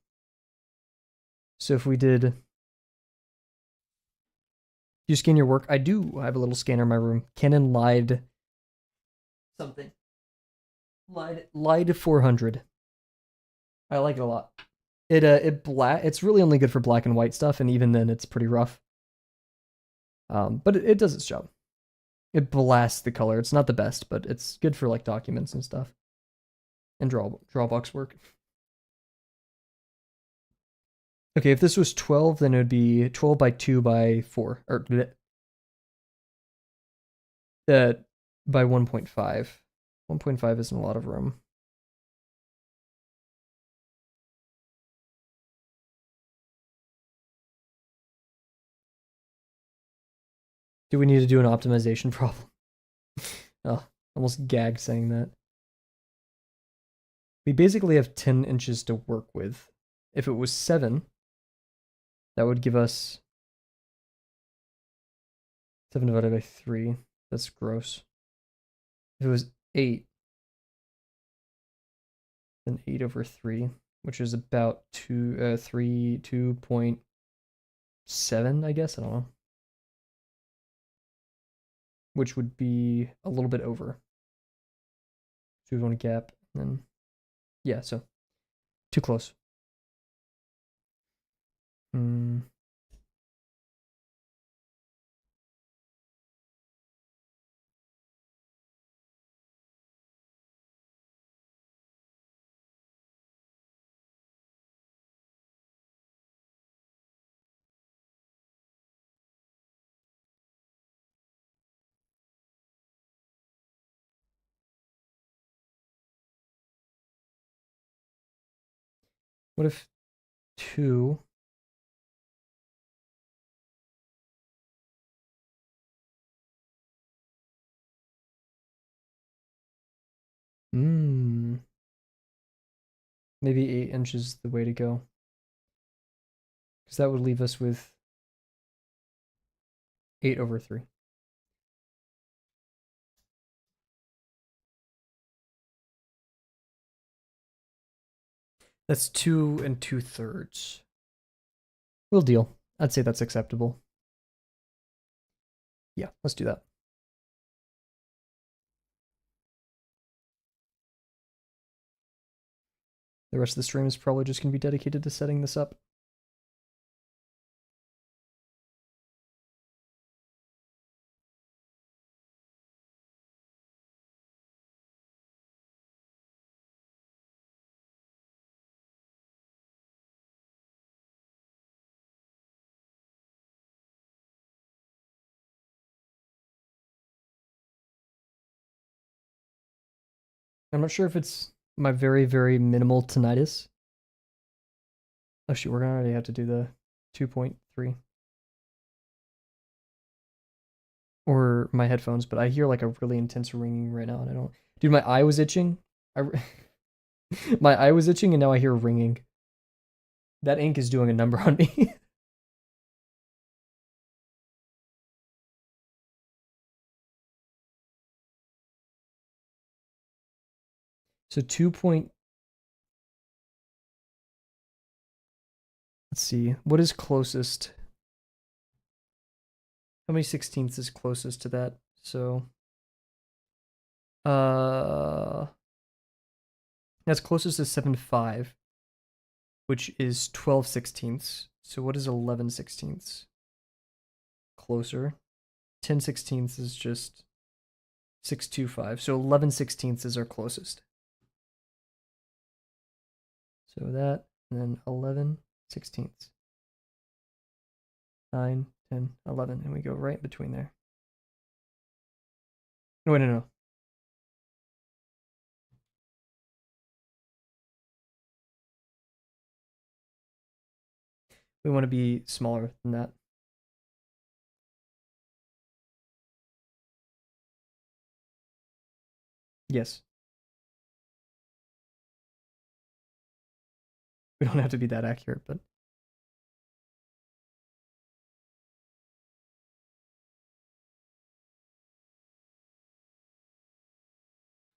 So if we did... You scan your work? I do have a little scanner in my room. Canon lied something. Lied 400. I like it a lot. It's really only good for black and white stuff, and even then it's pretty rough. But it does its job. It blasts the color. It's not the best, but it's good for like documents and stuff. And drawbox work. Okay, if this was 12, then it would be 12 by 2 by 4. Or by 1.5. 1.5 isn't a lot of room. Do we need to do an optimization problem? Oh, almost gagged saying that. We basically have 10 inches to work with. If it was 7, that would give us 7 divided by 3. That's gross. If it was 8, then 8 over 3, which is about 2.7, I guess. I don't know. Which would be a little bit over. So we want a gap, and then yeah, so too close. What if 2? Maybe 8 inches is the way to go. Because that would leave us with 8 over 3. That's 2 2/3. We'll deal. I'd say that's acceptable. Yeah, let's do that. The rest of the stream is probably just going to be dedicated to setting this up. I'm not sure if it's my very, very minimal tinnitus. Oh shoot, we're gonna already have to do the 2.3. Or my headphones, but I hear like a really intense ringing right now, and I don't... Dude, my eye was itching. My eye was itching, and now I hear ringing. That ink is doing a number on me. So 2 point... Let's see. What is closest? How many 16ths is closest to that? So... That's closest to 7.5, which is 12 16ths. So what is 11 16ths? Closer. 10 16ths is just 6.25. So 11 16ths is our closest. So that, and then 11 16ths. 9, 10, 11, and we go right between there. No, wait, no. We want to be smaller than that. Yes. We don't have to be that accurate, but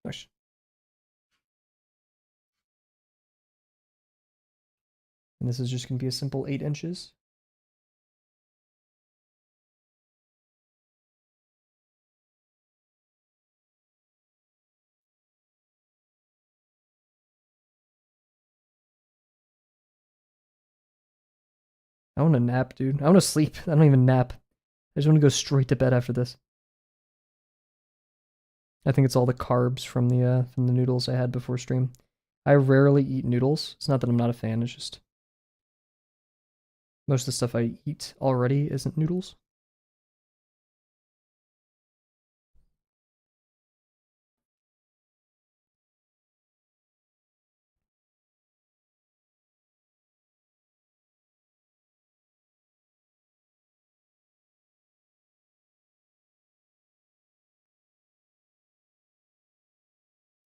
gosh. And this is just going to be a simple 8 inches. I want to nap, dude. I want to sleep. I don't even nap. I just want to go straight to bed after this. I think it's all the carbs from the noodles I had before stream. I rarely eat noodles. It's not that I'm not a fan. It's just most of the stuff I eat already isn't noodles.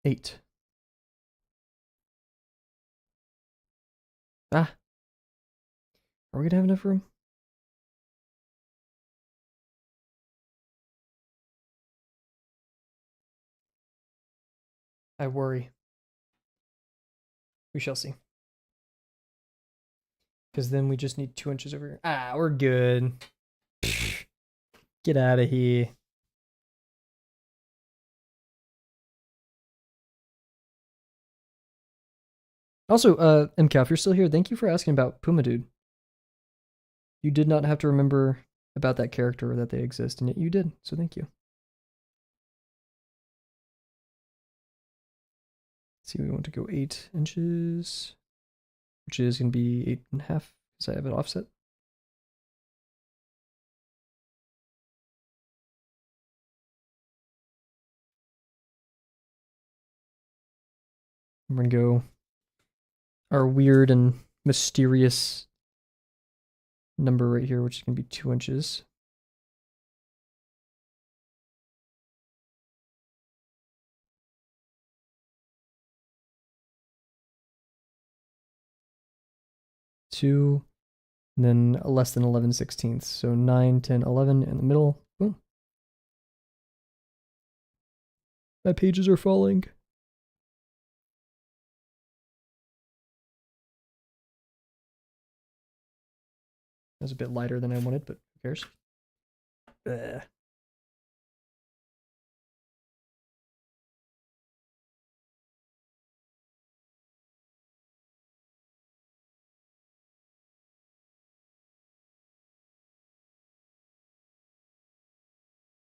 Eight. Ah. Are we gonna have enough room? I worry. We shall see. Because then we just need 2 inches over here. Ah, we're good. Get out of here. Also, MCAL, if you're still here, thank you for asking about Puma Dude. You did not have to remember about that character or that they exist, and yet you did, so thank you. Let's see, we want to go 8 inches, which is going to be 8.5 because I have it offset. We're going to go our weird and mysterious number right here, which is going to be 2 inches. Two, and then less than 11/16. So 9, 10, 11 in the middle. Boom. My pages are falling. That's a bit lighter than I wanted, but who cares? Ugh.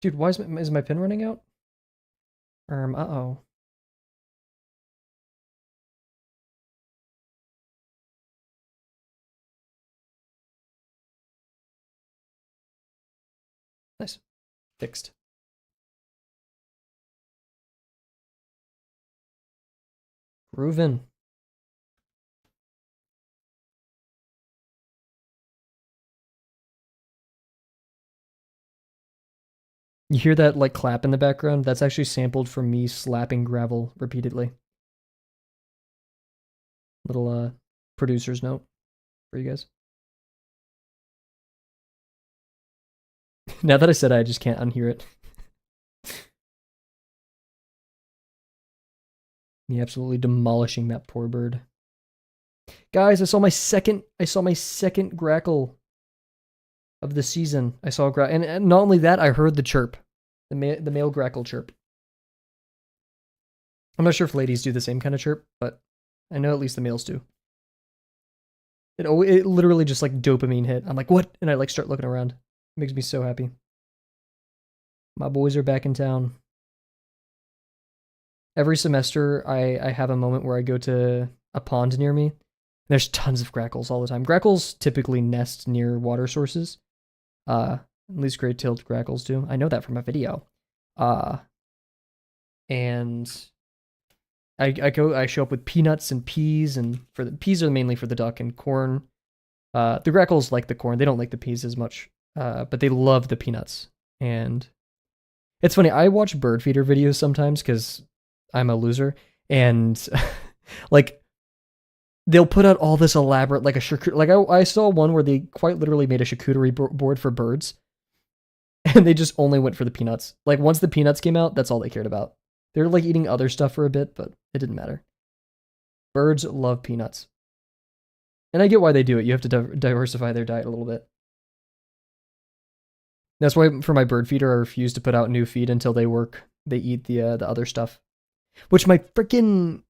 Dude, why is my pin running out? Uh-oh. Nice. Fixed. Groovin'. You hear that like clap in the background? That's actually sampled from me slapping gravel repeatedly. Little producer's note for you guys. Now that I said it, I just can't unhear it. Me absolutely demolishing that poor bird. Guys, I saw my second grackle of the season. I saw a grackle, and not only that, I heard the chirp, the male grackle chirp. I'm not sure if ladies do the same kind of chirp, but I know at least the males do. It literally just like dopamine hit. I'm like, what? And I like start looking around. It makes me so happy. My boys are back in town. Every semester, I have a moment where I go to a pond near me. There's tons of grackles all the time. Grackles typically nest near water sources. At least great-tailed grackles do. I know that from a video. and I show up with peanuts and peas, and for the peas are mainly for the duck, and corn. The grackles like the corn; they don't like the peas as much, but they love the peanuts. And it's funny. I watch bird feeder videos sometimes because I'm a loser, and like they'll put out all this elaborate like a charcuterie. Like I saw one where they quite literally made a charcuterie board for birds, and they just only went for the peanuts. Like once the peanuts came out, that's all they cared about. They're like eating other stuff for a bit, but it didn't matter. Birds love peanuts, and I get why they do it. You have to diversify their diet a little bit. That's why for my bird feeder, I refuse to put out new feed until they work. They eat the other stuff, which my freaking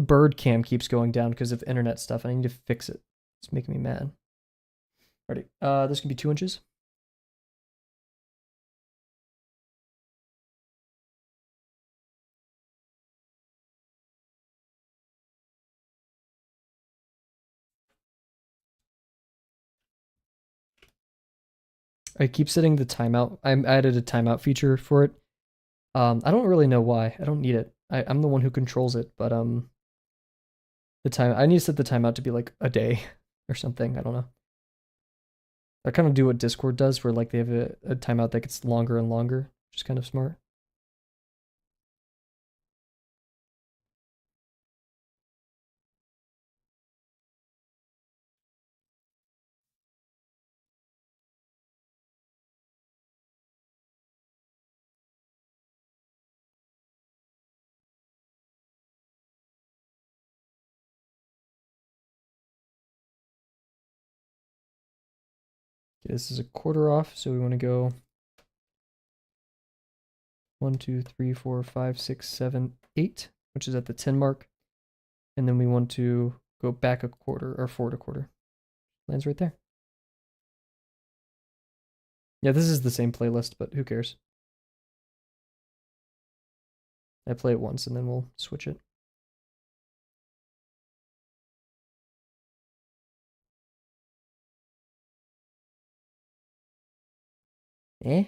bird cam keeps going down because of internet stuff. I need to fix it. It's making me mad. Ready? This can be 2 inches. I keep setting the timeout. I added a timeout feature for it. I don't really know why. I don't need it. I'm the one who controls it, but the time I need to set the timeout to be like a day or something. I don't know. I kind of do what Discord does, where like they have a timeout that gets longer and longer, which is kind of smart. Okay, this is a quarter off, so we want to go 1, 2, 3, 4, 5, 6, 7, 8, which is at the 10 mark. And then we want to go back a quarter or forward a quarter. Lands right there. Yeah, this is the same playlist, but who cares? I play it once and then we'll switch it. Eh?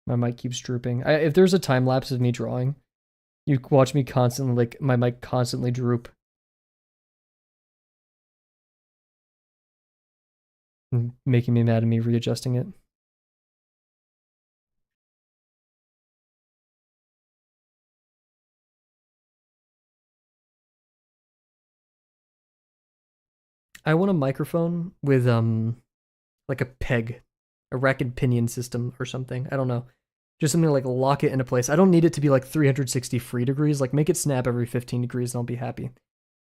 My mic keeps drooping. If there's a time lapse of me drawing, you watch me constantly, like, my mic constantly droop. Making me mad at me readjusting it. I want a microphone with like a peg, a rack and pinion system or something. I don't know. Just something to like lock it into place. I don't need it to be like 360 free degrees. Like make it snap every 15 degrees and I'll be happy.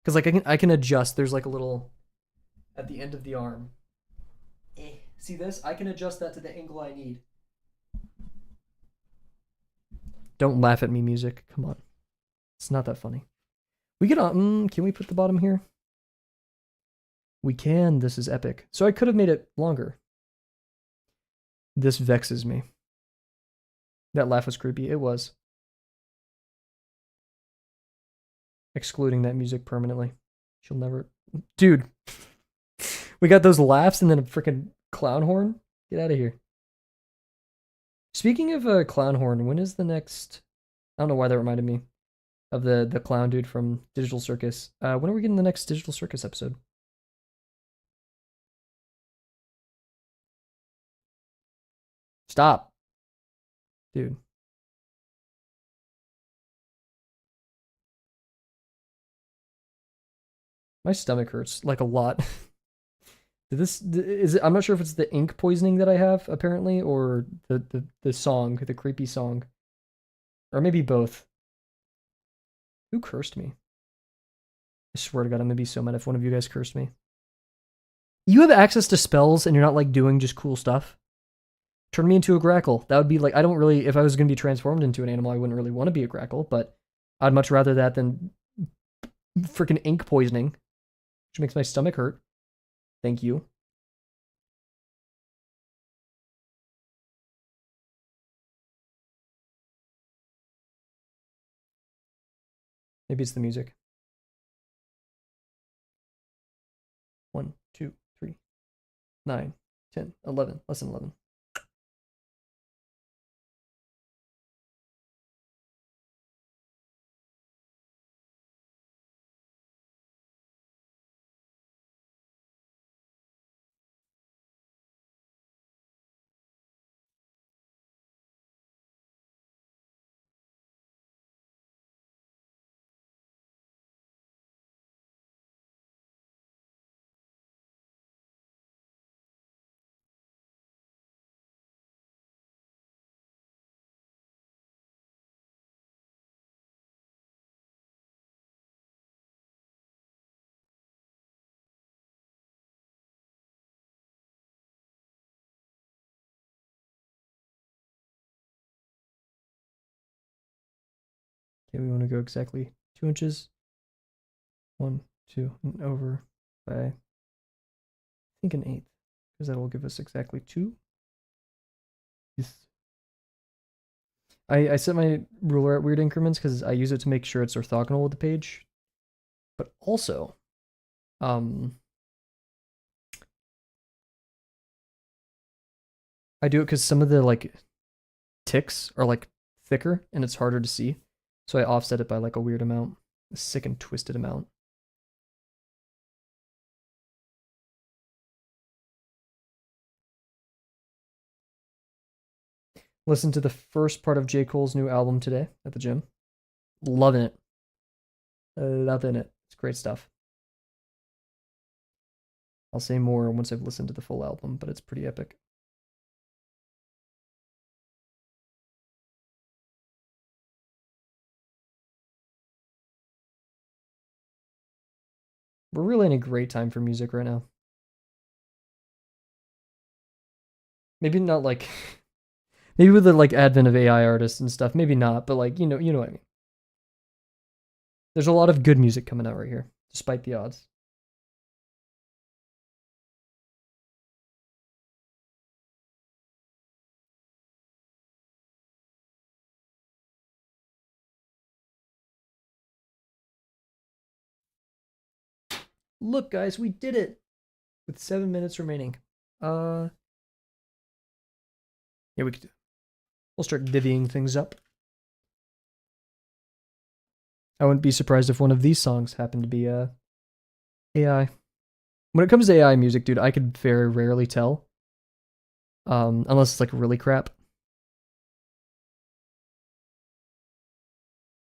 Cuz like I can adjust. There's like a little at the end of the arm. See this? I can adjust that to the angle I need. Don't laugh at me, music. Come on. It's not that funny. We get on. Can we put the bottom here? We can. This is epic. So I could have made it longer. This vexes me. That laugh was creepy. It was. Excluding that music permanently. She'll never. Dude. We got those laughs and then a freaking clown horn. Get out of here. Speaking of a clown horn, when is the next? I don't know why that reminded me of the clown dude from Digital Circus. When are we getting the next Digital Circus episode? Stop, dude. My stomach hurts like a lot. This is it, I'm not sure if it's the ink poisoning that I have apparently, or the song, the creepy song, or maybe both. Who cursed me? I swear to God, I'm gonna be so mad if one of you guys cursed me. You have access to spells and you're not like doing just cool stuff. turn me into a grackle. That would be like, I don't really, if I was going to be transformed into an animal, I wouldn't really want to be a grackle, but I'd much rather that than freaking ink poisoning, which makes my stomach hurt. Thank you. Maybe it's the music. 1, 2, 3, 9, 10, 11, less than 11. Okay, we want to go exactly 2 inches. 1, 2, and over by, I think, an eighth, because that will give us exactly 2. Yes. I set my ruler at weird increments because I use it to make sure it's orthogonal with the page. But also, I do it because some of the like ticks are like thicker and it's harder to see. So I offset it by like a weird amount, a sick and twisted amount. Listened to the first part of J. Cole's new album today at the gym. Loving it. Loving it. It's great stuff. I'll say more once I've listened to the full album, but it's pretty epic. We're really in a great time for music right now. Maybe not like maybe with the like advent of AI artists and stuff, maybe not, but like you know what I mean. There's a lot of good music coming out right here, despite the odds. Look, guys, we did it with 7 minutes remaining. Yeah, we'll start divvying things up. I wouldn't be surprised if one of these songs happened to be AI. When it comes to AI music, dude, I could very rarely tell. Unless it's like really crap.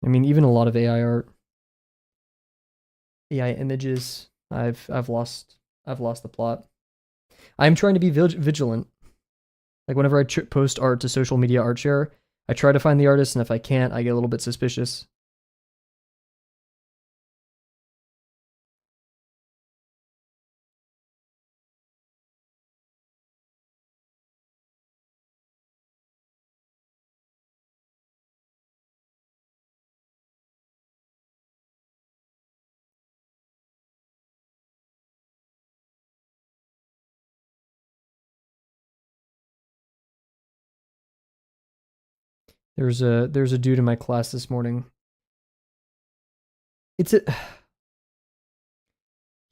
I mean, even a lot of AI art, AI images, I've lost the plot. I'm trying to be vigilant. Like whenever I post art to social media art share, I try to find the artist, and if I can't, I get a little bit suspicious. There's a dude in my class this morning. He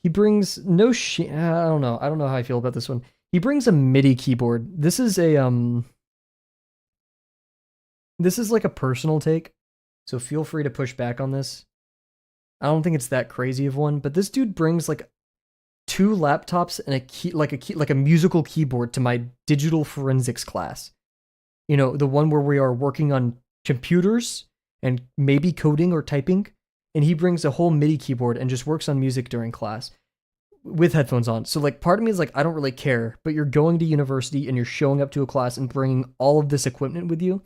brings no shit. I don't know. I don't know how I feel about this one. He brings a MIDI keyboard. This is like a personal take, so feel free to push back on this. I don't think it's that crazy of one, but this dude brings like 2 laptops and a musical keyboard to my digital forensics class. You know, the one where we are working on computers and maybe coding or typing, and he brings a whole MIDI keyboard and just works on music during class with headphones on. So like part of me is like, I don't really care, but you're going to university and you're showing up to a class and bringing all of this equipment with you.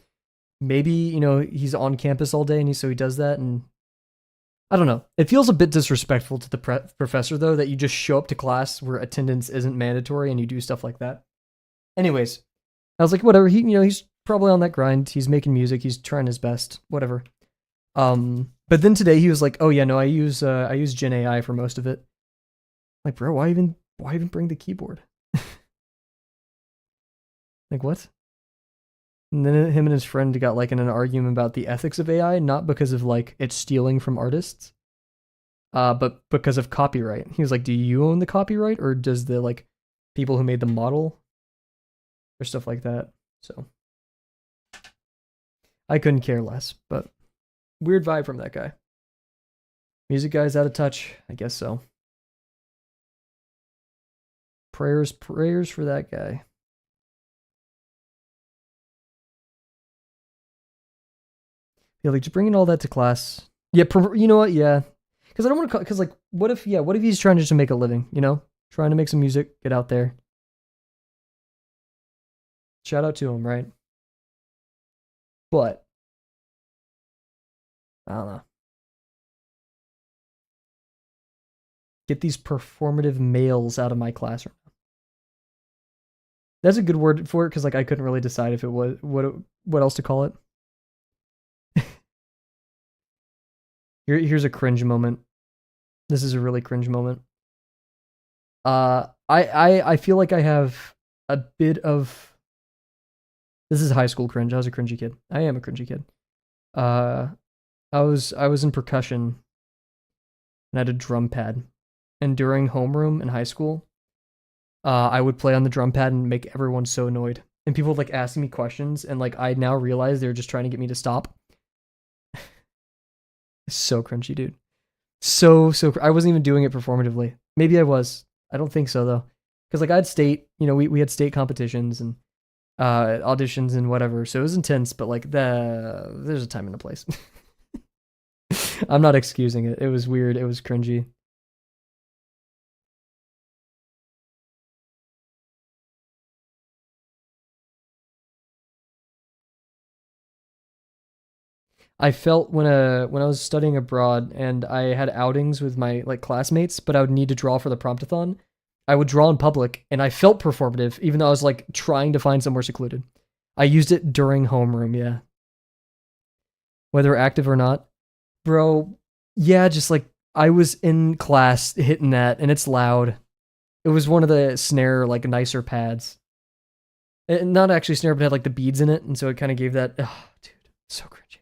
Maybe, you know, he's on campus all day and so he does that, and I don't know. It feels a bit disrespectful to the professor though, that you just show up to class where attendance isn't mandatory and you do stuff like that. Anyways, I was like, whatever. He's probably on that grind. He's making music. He's trying his best. Whatever. But then today he was like, oh yeah, no, I use Gen AI for most of it. Like, bro, why even bring the keyboard? Like, what? And then him and his friend got like in an argument about the ethics of AI, not because of like it's stealing from artists, but because of copyright. He was like, do you own the copyright, or does the like people who made the model or stuff like that? So I couldn't care less, but weird vibe from that guy. Music guy's out of touch, I guess so. Prayers for that guy. Yeah, like just bringing all that to class. Yeah, you know what? Yeah, because I don't want to. Because like, what if he's trying just to make a living? Trying to make some music, get out there. Shout out to him, right? But I don't know. Get these performative males out of my classroom. That's a good word for it because like I couldn't really decide if it was what else to call it. Here's a cringe moment. This is a really cringe moment. I feel like I have a bit of. This is high school cringe. I was a cringy kid. I am a cringy kid. I was in percussion and I had a drum pad. And during homeroom in high school, I would play on the drum pad and make everyone so annoyed. And people would like asking me questions, and like I now realize they're just trying to get me to stop. So cringy, dude. So I wasn't even doing it performatively. Maybe I was. I don't think so though, because like I had state. We had state competitions and auditions and whatever. So it was intense, but like there's a time and a place. I'm not excusing it. It was weird. It was cringy. I felt when I was studying abroad and I had outings with my like classmates, but I would need to draw for the promptathon. I would draw in public, and I felt performative, even though I was like trying to find somewhere secluded. I used it during homeroom, yeah. Whether active or not, bro. Yeah, just like I was in class hitting that, and it's loud. It was one of the snare like nicer pads, and not actually snare, but had like the beads in it, and so it kind of gave that. Oh, dude, so cringy.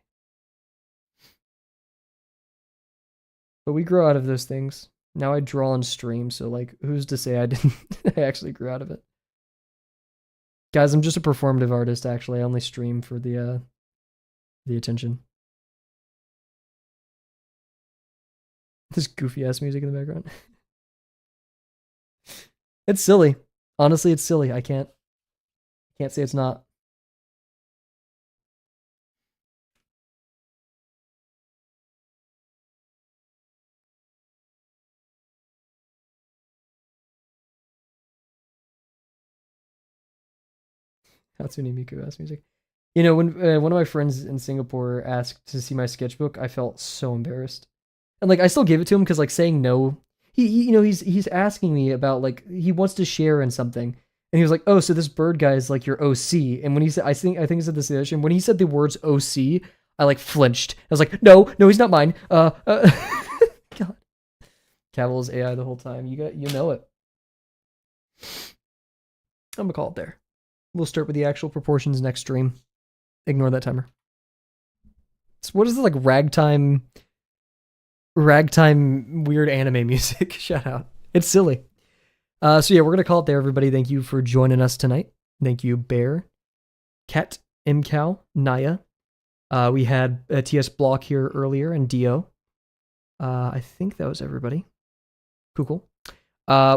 But we grow out of those things. Now I draw and stream, so like, who's to say I didn't? I actually grew out of it. Guys, I'm just a performative artist. Actually, I only stream for the attention. This goofy ass music in the background. It's silly. Honestly, it's silly. I can't say it's not. Hatsune Miku ass music. When one of my friends in Singapore asked to see my sketchbook, I felt so embarrassed. And like I still gave it to him because like saying no, he's asking me about like he wants to share in something, and he was like, oh, so this bird guy is like your OC. And when he said, I think he said this the other time, when he said the words OC, I like flinched. I was like, no, he's not mine. God, Kavel is AI the whole time. You know it. I'm gonna call it there. We'll start with the actual proportions next stream. Ignore that timer. So what is this like ragtime weird anime music? Shout out. It's silly. So yeah, we're gonna call it there, everybody. Thank you for joining us tonight. Thank you, Bear, Ket, Mcow, Naya. We had a TS Block here earlier and Dio. I think that was everybody. Cool.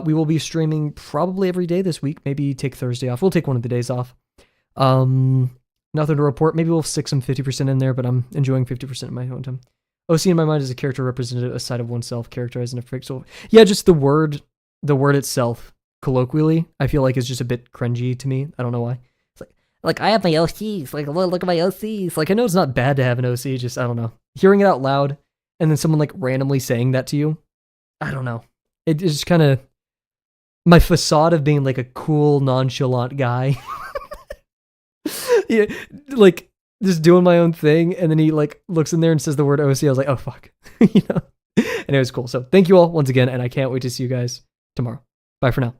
We will be streaming probably every day this week. Maybe take Thursday off. We'll take one of the days off. Nothing to report. Maybe we'll stick some 50% in there, but I'm enjoying 50% of my own time. OC in my mind is a character represented a side of oneself, characterized in a pixel. Yeah, just the word itself, colloquially, I feel like is just a bit cringy to me. I don't know why. It's like I have my OCs. Like look at my OCs. Like I know it's not bad to have an OC. Just I don't know. Hearing it out loud and then someone like randomly saying that to you, I don't know. It just kind of my facade of being like a cool, nonchalant guy Yeah, like just doing my own thing, and then he like looks in there and says the word OC. I was like, oh fuck, you know. And it was cool. So thank you all once again, and I can't wait to see you guys tomorrow. Bye for now.